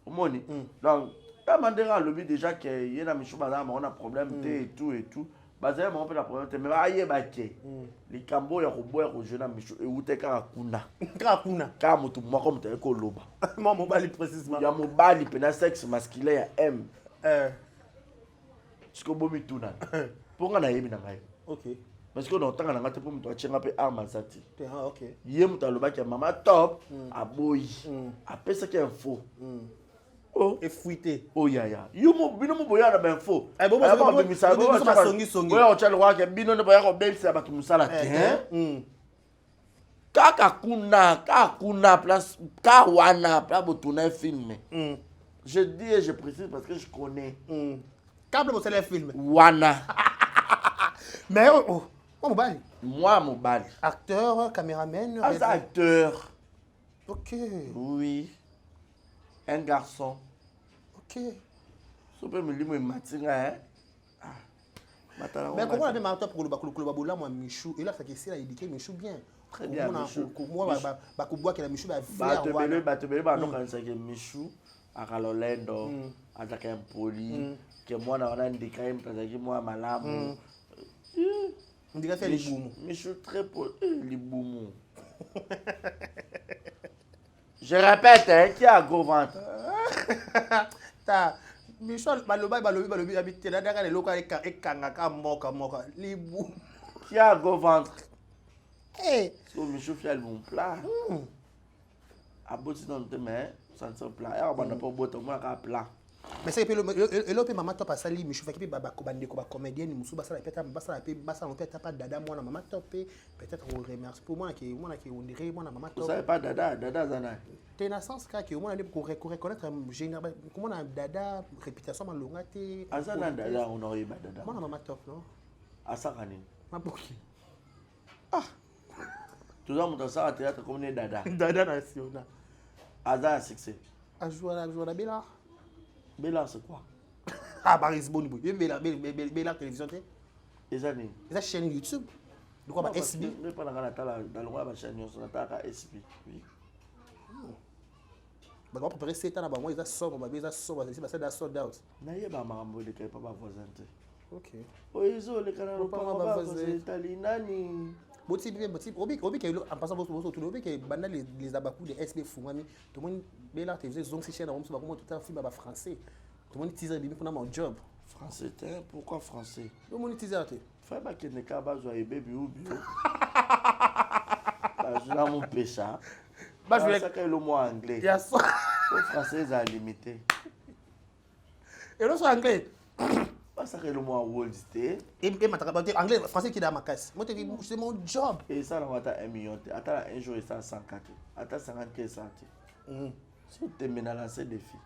omoni donc kama ndenge alobi déjà ke ye na mishu baza na bango na problème te et tout bazali bango mpe na problème te mais bayebake likambo oyo ya koboya kojouer na mishu eute kaka kuna kaka motu moko moto ayeki koloba mobali précisement ya mobali mpe na sexe masculin ya m sikoy obomi tuna mpo nga nayebi na ngai mais sikoy naotanga na ngai te mpo moto atyenga mpe arme aza te ye moto alobaki ya mama top aboyi apesaki info efuite oyaya bino moboya na bainfo basongisongi oya otyalikaka bino nde boya kobebisela bato mosala te kaka kuna place ka wana pla botuna filme je dis et je précise parce que je connais kable bosala film wana mais mobali moi mobali acteur caméraman asa acteur oui un garçon so mpe milimo ematinga mais comment on a même toi pour le baboula moi michou et là ça que c'est là éduquer michou bien très bien moi bakubwa que la michou ba bato bele banokanisaki michou akalolendo azalaka impoli ke mwana wana ndika ye moto azalaki mwa malamu ndika fia libumu michou très libumu je répète qui a gros ventre ta michel balobi abitela daka leloko ekangaka moka libu qui a gros ventre so michel fia libumu plat aboti nano te mais sanse plat ya banda mpo bota omonaka plat mais c'est que elo pe mama top asali michou faki pe bandeko bacomédienne mosusu basala pe tapa dada mwana mama top pe peut-être on remercie pour moi que on dirait mwana mama top ça pas dada zana te na sens ka ke mwana ko reconnaître général comment na dada réputation malonga te azana dada on aurait ba dada mwana mama top non asaka nini maboki tout ça mon ça théâtre comme dada national azana succès a jouer la bella Bella, c'est quoi? Baris Boni. Bella télévision. Les années. La chaîne YouTube. De quoi SB? Je ne sais pas dans la chaîne YouTube. SB. Oui. On va préparer 7 ans. Moi, ils ont sold out. Naïe, ma maman, il est pas voisin. Ok. Oizo le kana Papa, papa ma ba base. Italie nani. Boti bien, obi en passant obi que banda les abakou de SB fumami. Tout le monde bela te faisait zong si chien dans mon comment tout un film à français. Tout le monde teaser bibi pour mon job. Français, pourquoi français? Tout le monde teaser te. Fais pas que ne kaba zo e baby ou bio. Je n'ai mon pécha. Bah je Ça vais. que le mot anglais. Il y a ça. Le français est limité. Et là, c'est anglais. Pas ça que le mot world stay. Et anglais, français qui est dans ma caisse. Moi, c'est mon job. Et ça, on va 1 million. Attends, un jour, ça 104. Attends, 50 centimes. Si tu es lancé défi.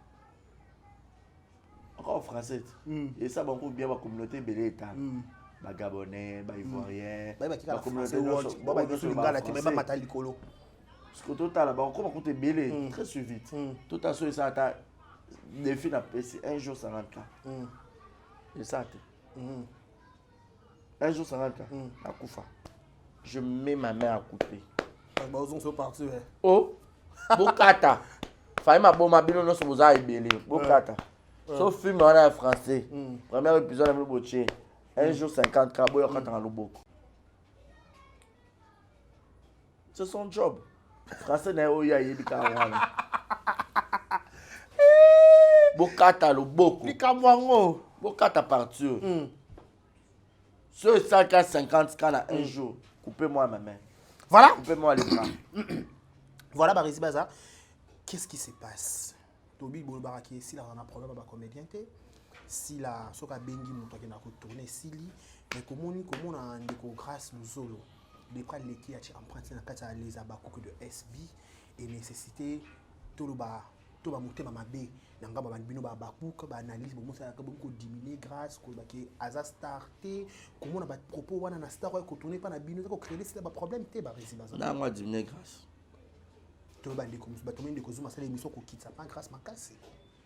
Encore en français. Et ça, beaucoup bien, la communauté belé état. Les Gabonais, les Ivoiriens. La communauté world. Bah, il faut le tu même matal licolo. Parce que tout à l'heure, comment on belé très vite. Tout à l'heure, ça a défi na PC un jour 50K. Et ça, un jour 50K. À Koufa. Je mets ma main à couper. Oh, Bokata. Faye ma bombe, bino no soboza ibele. Bokata. Sauf film en français. Premier épisode avec le botier. Un jour 50K, boy, on dans le boko. C'est son job. Français n'est pas eu à Bokata le boko. Bokata partir. Sur 150K là un jour, coupez-moi ma main. Voilà. Coupez-moi les bras. Voilà, Barisi Baza. Qu'est-ce qui se passe? Tobi Bolbaraki, si là on a un problème avec comédien, si là, ce qu'a bengi mon temps qui n'a pas tourné, si li, mais comment on a un déco grâce nous solo, des près de l'équipe qui emprunté dans quatre les abakouk de SB et nécessité tout le bas monter ma bé, n'anga ba bino ba bakouk, ba analyse, bon ça a beaucoup diminuer grâce que ba qui asa starté, comment on a ba propos wana na star ko tourner pas na bino, ça ko créer c'est pas problème té Barisi Baza. Non, moi diminuer grâce. Tout le monde est comme ça, tout le monde est comme ça, c'est l'émission qui quitte ça pas grâce ma casse.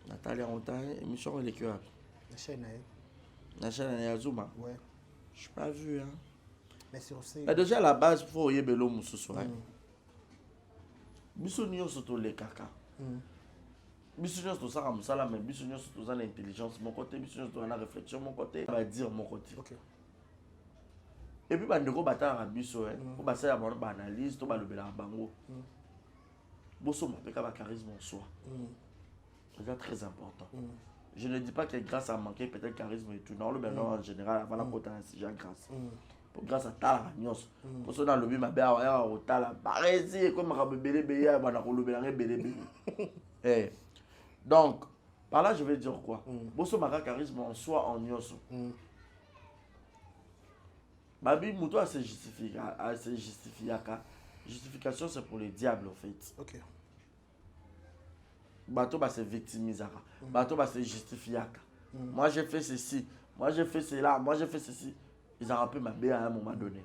Nathalie Rontin, émission elle est que La chaîne la chaîne est Azuma. ouais. Je n'ai pas vu hein. Mais sur ce Mais déjà à la base faut y belo mususu hein. Biso nyo surtout les caca. Biso nyo surtout ça comme ça là mais biso nyo surtout ça l'intelligence mon côté, biso nyo surtout la réflexion mon côté, va dire mon côté. OK. Et puis bandeko batara biso hein. Pour passer à mon analyse, to ba lobela bango. Bosso mon peka ba charisme en soi. C'est très important. Je ne dis pas que grâce à manquer peut-être charisme et tout. Non, le maintenant en général, avant la côte, c'est déjà grâce. Grâce à ta nios. Pour ça, dans le but, ma belle, au tala, barrezi, comme un bébé, bébé, bébé. Donc, par là, je vais dire quoi? Bosso maka charisme en soi, en nios. Babi, mouto a se justifié. Justification, c'est pour les diables, en fait. OK. Bateau va se victimiser. Bateau va se justifier. Moi j'ai fait ceci, moi j'ai fait cela, moi j'ai fait ceci. Ils ont rappelé ma bé à un moment donné.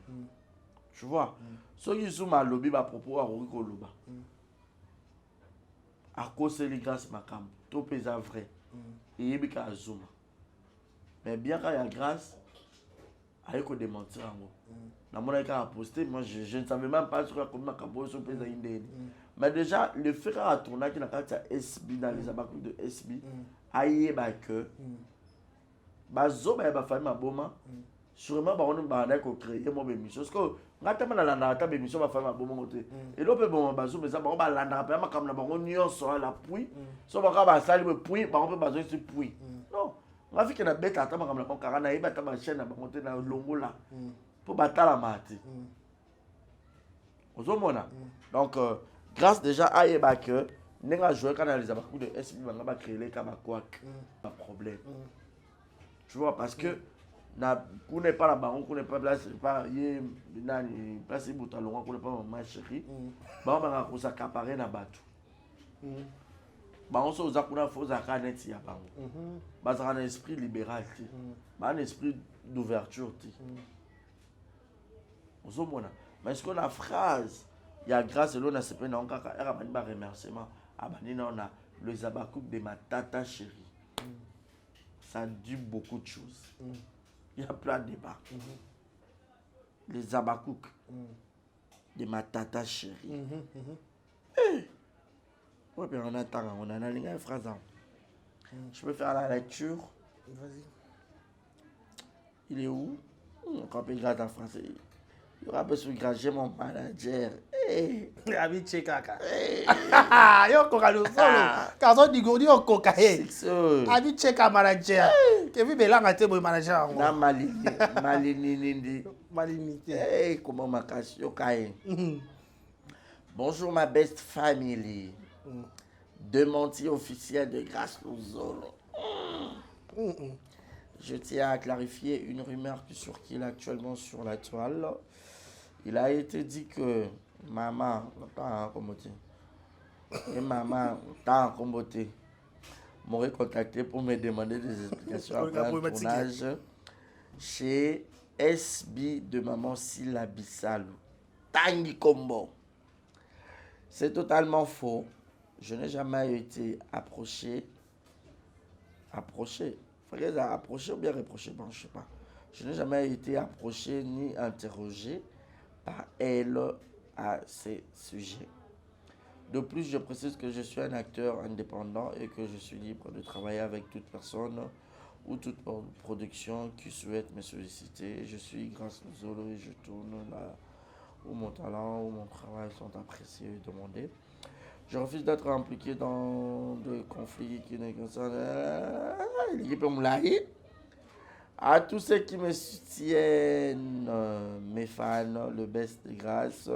Tu vois, ceux qui sont mal lobby à propos à Roriko Loba. À cause de grâce ma cam, tout pèse vrai. Et il y a Zuma. Mais bien qu'il y a grâce, il faut démentir en moi. Dans mon cas à poster, moi je ne savais même pas sur comment capoter sur pèse mais déjà, le fait à tourner qui n'a pas de SB dans les abakou de SB, aïe, bah que, bah zo, bah famille ma boma, sûrement bah on va créer mon émission. Parce que, on a tellement la nata émission ma famille ma boma côté. Et là, bon, bah zo, mais ça, bah on va la nata, bah comme la bah on y en sort la pluie, so bah bah ça le pluie, bah on peut besoin de pluie. Non, on va faire que la bête attend comme la bon carana, il va ta chaîne, bah on dans longo là, pour battre la mati. Ozo mona. Donc grâce déjà à Ebake, nous avons joué quand les abakou de SB, nous avons créé les kabakwak. Pas de problème. Tu vois, parce que nous n'est pas là-bas, on n'est pas place, pas place boutalon, on n'est pas ma chérie. On va s'accaparer dans bateau. On se usa kuna faux akanet ya bango. Parce qu'on a un esprit libéral, un esprit d'ouverture. Mais est-ce qu'on a phrase? Il y a grâce à l'on a sepé dans un cas, il y a un remerciement. On a les abakouk de ma tata chérie. Ça dit beaucoup de choses. Il y a plein de débats. Les abakouk de ma tata chérie. Oui, puis on attend, on a une phrase. Je peux faire la lecture. Vas-y. Il est où? Quand on regarde en français. Il aura besoin de granger mon manager. Hey. Abi chekaka. Yo koka lo solo. Kazo digodi yo koka he. Abi cheka manager. Kevi belanga te boy manager. Na malini. Malinité. Hey, comment ma cache yo kaye. Bonjour ma best family. Démenti officiel de Grâce Luzolo. Je tiens à clarifier une rumeur qui circule actuellement sur la toile. Il a été dit que maman, m'aurait contacté pour me demander des explications après un tournage chez SB de maman Silla Bissalou. Tangi Combo. C'est totalement faux. Je n'ai jamais été approché. Approché ou bien reproché, bon, je ne sais pas. Je n'ai jamais été approché ni interrogé par elle à ces sujets. De plus, je précise que je suis un acteur indépendant et que je suis libre de travailler avec toute personne ou toute production qui souhaite me solliciter. Je suis Grâce Luzolo et je tourne là où mon talent ou mon travail sont appréciés et demandés. Je refuse d'être impliqué dans des conflits qui ne concernent l'équipe Moulaï. À tous ceux qui me soutiennent, mes fans, le best de Grâce,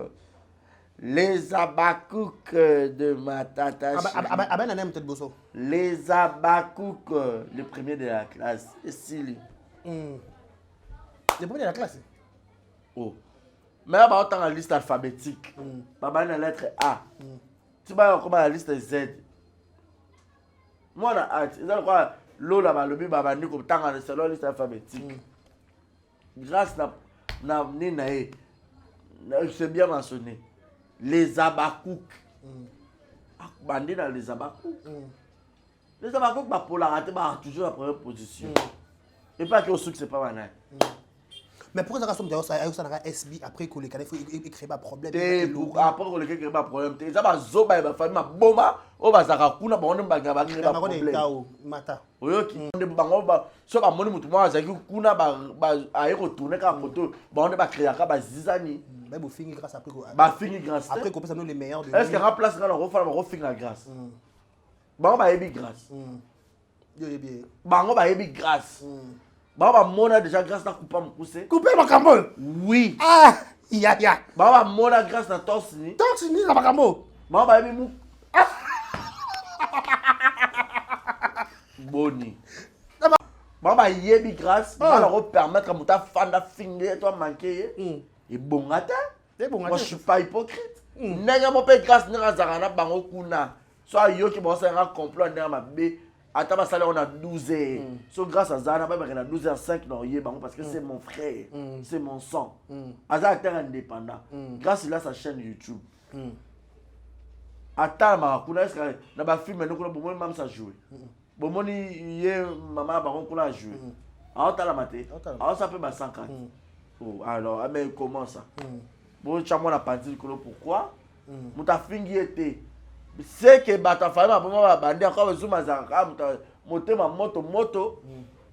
les Abakouk de ma tata. Les Abakouk, le premier de la classe. Et Sili. Le premier de la classe? Oh. Mais là, on a la liste alphabétique. On a la lettre A. Tu vas comme la liste Z. Moi, on a hâte. Ils ont quoi? L'eau là-bas, le bébé, on comme tant à la liste alphabétique. Grâce à Ninae, c'est bien mentionné. Les Abakouk. Bandé dans les Abakouk. Les Abakouk, pour la rater, toujours la première position. Et pas que au sucre, c'est pas mal. Mais pourquoi ça a SB après que les canets il crée pas problème? Après que les crée pas problème, ça va zoba va faire ma bomba, on va zakakuna ba on ba créer pas problème. Mata. Oyoki, on bango ba so ba moni mutu mwa zaki kuna ba aye retourner ka moto, ba on ba créer ka ba zizani. Mais vous finissez grâce après quoi? Ba fini grâce. Après qu'on passe nous les meilleurs de. Est-ce qu'il y a place là on va finir la grâce? Ba on ba yebi grâce. Yo yebi. Ba on ba yebi grâce. Baba mona déjà grâce na couper mon poussé. Couper ma cambo. Oui. Ah, ya. Baba mona grâce na torsini. Torsini na ma cambo. Baba yebi mou. Boni. Baba yebi grâce, va leur permettre à muta fanda finger toi manquer. Et bon gata. Moi je suis pas hypocrite. Nenga mo pe grâce na zarana bango kuna. Soit yo qui bon ça un complot na ma bé. Attends, on a 12 heures. So, grâce à Zana, on a 12 heures 5 parce que c'est mon frère, c'est mon sang. Aza est indépendant. Grâce à sa chaîne YouTube. Attends, on a film, on a même ça jouer. Bon, on a maman, on a joué. Alors, tu as la maté. Alors, ça peut être 104. Alors, mais comment ça? Bon, tu as mon appendice, pourquoi? Mon ta fingi était. C'est que ta famille a bandé encore Zuma Zaka, moto.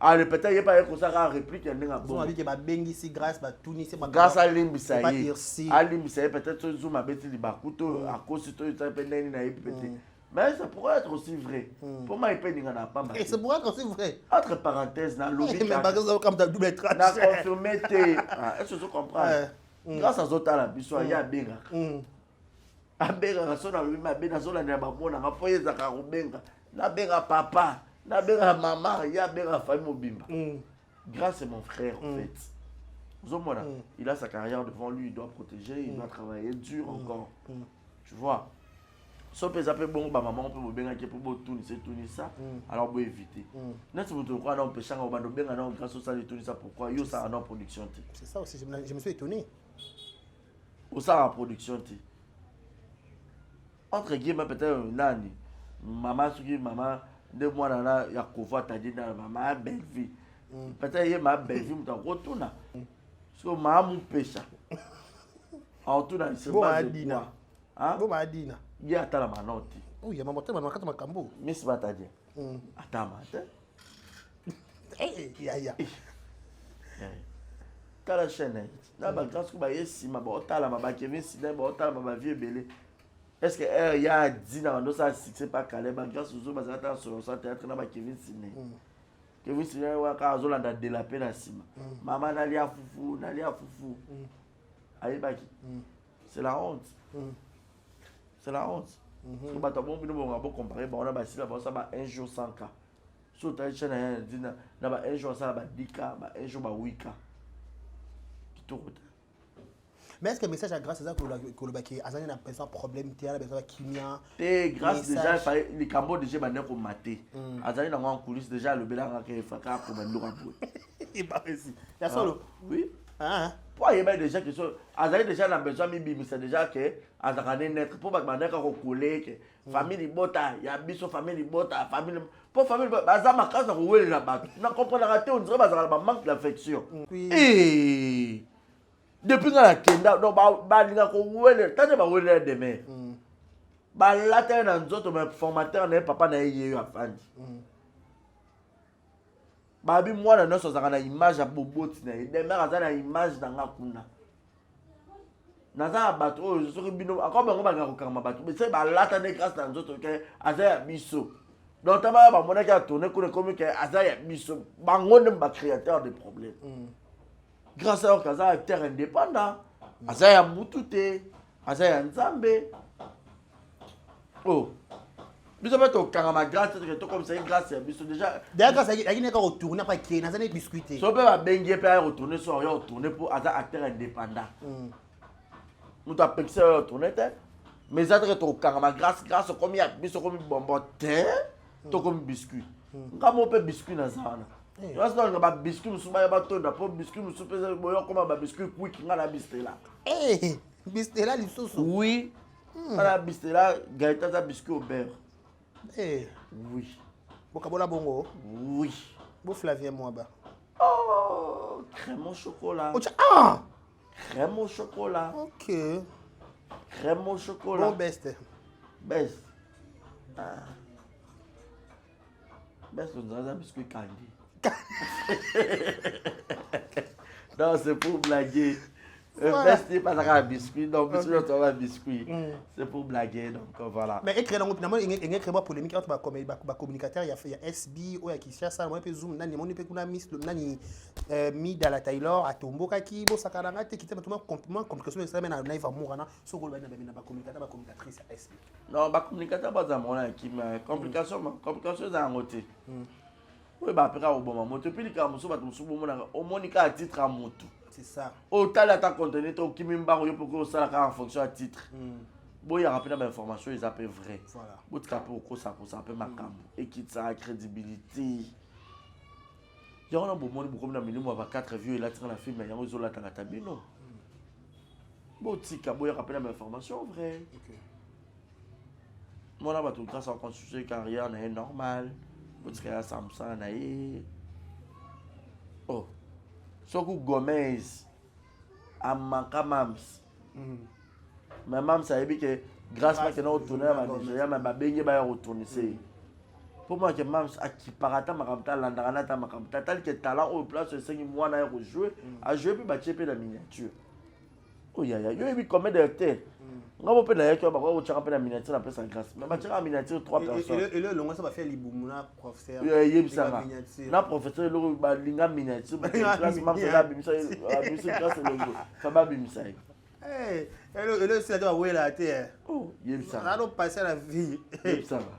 Alors peut-être il n'y a pas comme ça à réplique. Zuma dit que ma bengi si grâce, ma Tunis, ma grâce à l'imbisaïe. À l'imbisaïe peut-être Zuma bêti li bakuto à cause de tout ça peut nani na peut-être. Mais ça pourrait être aussi vrai. Pour moi il peut n'en a pas mal. Et ça pourrait être aussi vrai. Entre parenthèses na logique. Mais par exemple comme double traduction. Na confirmé est-ce que tu comprends? Grâce à Zota la biso ya benga. Abenga so na lumi mabenga so la na bamona nga foye za ka rubenga na benga papa na benga maman ya benga famille mobimba. Grâce à mon frère en fait. Zomona, il a sa carrière devant lui, il doit protéger, il doit travailler dur encore. Tu vois. So peut zapper bon ba maman peut benga qui pour tourner ça. Alors faut éviter. N'est-ce pas quoi non péché nga ba benga non grâce au ça de tourner ça pourquoi yo ça en production. C'est ça aussi je me suis étonné. Au ça en production. Entre guillemets peut-être nani maman suki maman de moi nana ya kova ta dit na maman belle vie peut-être ma belle vie m'ta retourna so maman mon pécha en tout dans c'est pas dina hein bon ma dina ya ta la manoti oui ya maman tellement makata makambo miss bata dit atama ya T'as la chaîne. Là, grâce que baye sima, bah t'as la ma Kevin Sidney, bah t'as la ma vieux belé. Est-ce que il y a 10 ans dans ça c'est pas calé, bah grâce aux autres bah sur ça théâtre na ba Kevin Sidney. Kevin Sidney wa ka azolanda de la peine à sima. Maman nalia fufu. Aïe baki. C'est la honte. C'est la honte. Parce que bah t'as bon on va comparer, bah on a bah si là bah ça bah un jour 100 cas. Sur ta chaîne dit na bah un jour ça bah 10 cas, bah un jour bah 8 cas. Mais est-ce que le message à grâce à ça que le bac a un problème il y a besoin de kimia et grâce déjà les cambos déjà maintenant qu'on maté azali na en coulisses déjà le belanga que faka pour me l'orapo il pas réussi il y a solo oui pour y avoir déjà que azali déjà na besoin mi c'est déjà que azakane naître pour ba bandeka ko coller que famille bota ya biso famille bota famille pour famille baza makasa ko welela ba na comprendre raté on dirait bazala ba manque d'affection et depuis nga la kenda donc ba linga ko wele tane ba wele demain ba later na nzoto me formateur na papa na yeye afandi ba bi mwana no so zaka na image ya boboti na demain aza na image na nga kuna na za bato o so bino akoma bango ba nga ko kama bato mais c'est ba later na grâce na nzoto ke aza ya biso donc tama ba mona ka tourner ko comme que aza ya biso bango ne ba créateur de problèmes grâce à Okaza acteur indépendant azaya mutute azaya nzambe oh biso bato karama grâce to comme ça grâce à biso déjà grâce à qui n'est pas retourner pas qui n'a pas discuter so ba bengi pe à retourner so ya retourner pour aza acteur indépendant muto apexer retourner mais ça to karama grâce comme ya biso comme bonbon te to comme biscuit ngamo pe biscuit na zana. Parce que nous avons biscuit, nous avons biscuit, nous avons biscuit quick, nous avons bistela. Eh, bistela l'issoussou. Oui. On a bistela, Gaëtan a biscuit au beurre. Eh. Oui. Bokabola bongo. Oui. Bo Flavien Moaba. Oh, crème au chocolat. Ah. Crème au chocolat. Ok. Crème au chocolat. Bon best. Best. Best, nous avons un biscuit candy. Non, c'est pour blaguer. Best n'est pas un biscuit, donc biscuit, on a un biscuit. C'est pour blaguer, donc voilà. Mais finalement, il y a une polémique entre les communicateurs. Il y a SB, il y a Kishasa, il y a Zoom, il y a mis dans la Taylor, à Tombo, qui est Sakaranga, qui est complètement complication de ça, mais il va mourir. Sur le communicateur, communicatrice SB. Non, le communicateur, pas dans mon équipe, mais complication, c'est un côté. Oui, bah après au bon moment, puis les camus sont au monica à titre à moto. C'est ça. Au tal ta contenu, au qui m'imba pour que ça en fonction à titre. Bon, il y a rapidement l'information, ils appellent vrai. Voilà. Bon, tu capes au ça appelle ma cam. Et qui ça a crédibilité. Il y a un bon monde pour comme milieu moi 4 vieux et là tu la film mais il y a un autre là ta tabino. Bon, tu capes il y a rapidement l'information vrai. OK. Moi là, tout grâce à construire carrière est normal. Parce que Samson naïe. Oh. Soko Gomez amaka mams. Mais mams ça dit que grâce à que nous retourner à Nigeria mais ba bengi ba retourner c'est. Pour moi que mams a qui parata makamta landana ta makamta tel que talent au place de 5 mois na jouer a jouer puis ba cheper la miniature. Oh ya ya, yo bi combien d'acteurs? Ngabo pe na yaki ba ko tshaka pe na miniature na pesa grâce. Mais ba tshaka miniature 3 personnes. Et le longo ça va faire libumuna professeur. Yebisanga. Na professeur lo ba linga miniature ba classe mam ça bimisa bimisa classe longo. Ça ba bimisa. Eh, et le c'est là ouais la terre. Oh, yebisanga. On a passé la vie. Yebisanga.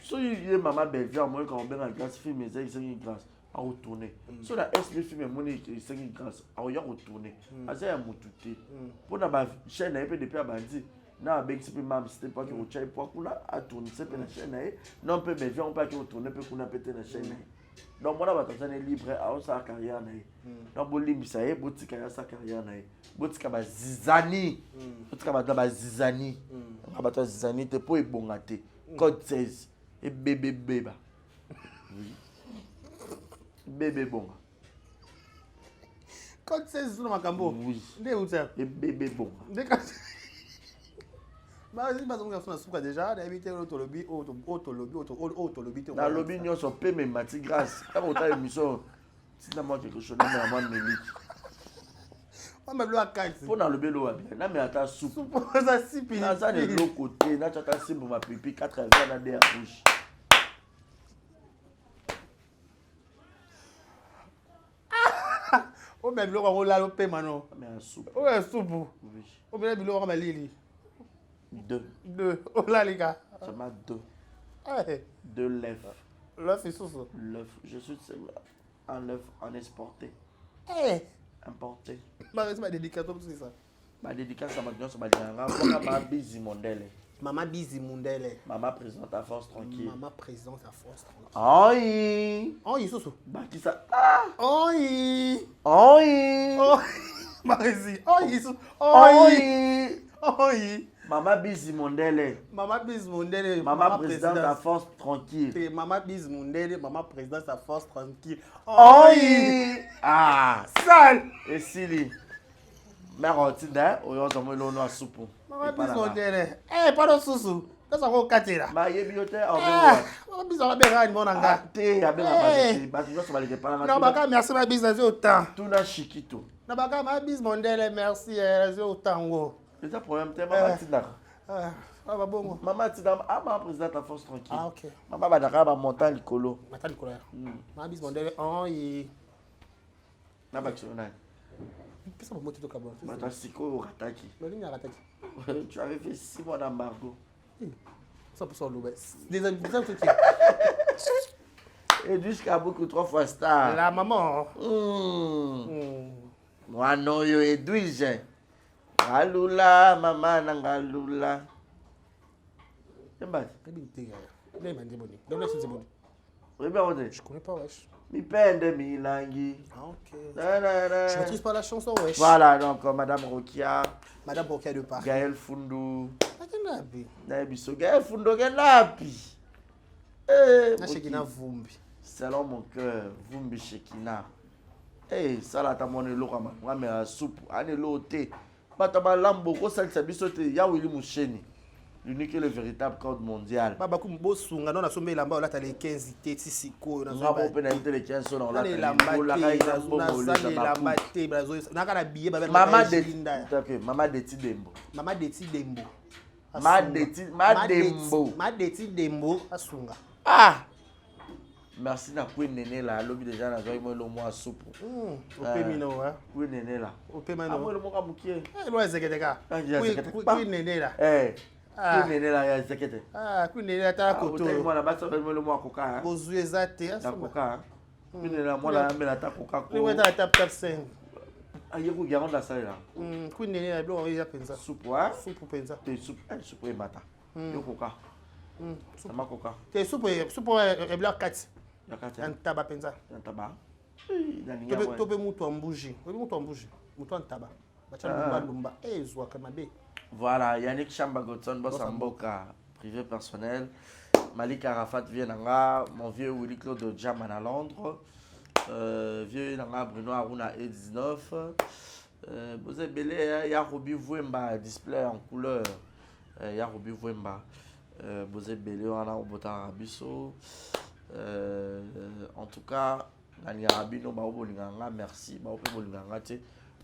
So yé maman Belgique moi quand on ben en grâce film mais c'est une grâce. À retourner. Sur la SP film mon c'est une grâce. À retourner. Asa ya mutute. Pour na chaîne na pe depuis abandi. Na avec c'est même c'était pas que au chai pour kuna à tourner c'est pe na chaîne na. Non peut mais on pas que retourner peut kuna péter na chaîne na. Donc moi là ba libre à sa carrière na. Donc bo limbisa e botika ya sa carrière na. Botika ba zizani. Botika ba zizani. Ba to zizani te po ebongate. Code 16 et bébé beba. Oui. Bébé bon. Quand c'est sur ma cambo. Oui. Ndé où ça? Et bébé bon. Ndé quand. Bah si pas on a son souka déjà, d'habiter auto lobby. Dans lobby nous sommes payés mais mati grâce. Quand on t'a émission Tina-moi quelque chose, non, mais à moi, Mélique. Moi, je vais Pour dans le bélo, non, mais à ta soupe. Ça, si, puis. Ça, de l'autre côté, là, tu as ta cible pour ma pipi, 80 ans derrière la bouche. Oh, mais je vais là, le paiement, non. Mais un soupe. Oh, un soupe. Oui. Oh, mais je vais lili. 2. Oh, là, les gars. Seulement 2. Eh, 2 l'œuf. l'œuf, c'est ça. L'œuf. Je suis en œuf en exporté. Eh, Importé. c'est ma dédicace, c'est ça. Ma dédicace à ma gueule, c'est ma dédicace. Ma bise mondiale. Maman Bizi Mundele. Maman présente à force tranquille. Maman présente à force tranquille. Oi! Oi, Soso. Bah, qui ça? Ah! Oi! Oi! Oi! Marisi. Oi, Soso. Oi! Oi! Maman bise mondiale. Maman Bizi Mundele. Maman présente à force tranquille. Maman Bizi Mundele. Maman présidente à force tranquille. Oi! Ah! Sale! Et Sili. Mère Otinda, aujourd'hui, on a soupe. Maman Bizi Mundele. Eh, pardon, Soso. Qu'est-ce qu'on va casser là? Ma yebiote, on Ah! Maman Bizi Mundele. Mon va. anga. Te, ya ben la base. Tu vas aller pas Non, baka, merci, ma Bizi autant. tout na chiquito. Non, baka, ma Bizi Mundele, merci, autant. C'est un problème, t'es maman Tinda. Ah, bah bon. Maman Tinda, ah, ma présidente à force tranquille. Ah, ok. Maman Badaka va monter l'icolo. Attends, Nicolas. Ma Bizi Mundele. Oh, il. Na bakshona. Qu'est-ce que tu as fait? Mata siko rataki. Tu avais fait 6 mois d'embargo. 100% l'eau. Des amis, Et jusqu'à beaucoup 3 fois star. la maman. Moi non yo Edwige. Galula, maman na galula. T'embête. Je connais pas, wesh. Mi pende milangi. Ah, ok. Na, na, na. Je maîtrise pas la chanson, wesh. Voilà, donc Madame Rokia, Madame Rokia de Paris. Gaël Fundu, Nabi. Naibiso, Gaël Fundu, Genapi. Eh, Na Shekina Vumbi. selon mon cœur, Vumbi Shekina. Eh, ça là, t'as mon élo, moi, mais la soupe, un élo, thé. Batama Lambo, Kosal Sabisote, Yawili Moucheni. L'unique et le véritable code mondial. Baba Kumbo Sunga, non, a sommé là-bas, là, t'as les 15 idées, si quoi. On a pas pénalité les 15 sur la Maman de Tidembo. Maman de Tidembo. Madeti Dembo. Asunga. Ah! Merci na pour néné là, lobby déjà na joie moi le mois soupe. Au pémino hein. Pour néné là. Au pémino. Ah moi le mois mukie. Eh loin zeketeka. Kui néné là. Eh. Pour néné là ya zekete. Ah, kui néné là ta koto. Moi là bas moi le mois coca. Bozu ezate La coca. Pour néné là moi là mais la ta coca ko. Lui ta tap 5. Aye ko garant la salle là. Kui néné là blo ya penza. Soupe hein? Soupe penza. Te soupe, soupe bata. Yo coca. Sama coca. Te soupe e blo 4. Yakati. Antaba penza. Yantaba. Tope mutu ambuji. Tope mutu ambuji. Mutu antaba. Bacha lumba. Eh zwa kamabe. Voilà, Yannick Chambagoton, boss Amboka, privé personnel. Malik Arafat vient d'Anga, mon vieux Willy Claude Jaman à Londres. Vieux d'Anga Bruno Aruna E19. Vous avez belé, Yarobi Vouemba, display en couleur. Yarobi Vouemba. Vous avez belé, on a au Botan Arabiso. En tout cas, Nani Arabino, merci.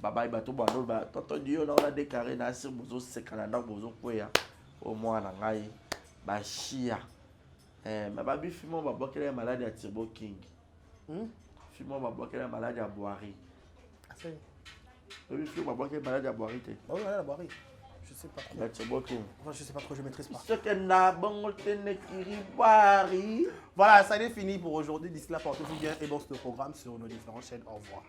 Baba bato bano ba tonton dio na on déclaré na sur bozo sekana na bozo koya au moins na ngai ba chia ma babi fimo ba bokela malade à Turbo King fimo ba bokela malade à Boari assez babi fimo ba bokela malade à Boari te oh là Boari je sais pas trop la Turbo King enfin je sais pas trop je maîtrise pas ce que na bon tene kiri Boari. Voilà, ça est fini pour aujourd'hui. D'ici là, portez-vous bien et bon ce programme sur nos différentes chaînes. Au revoir.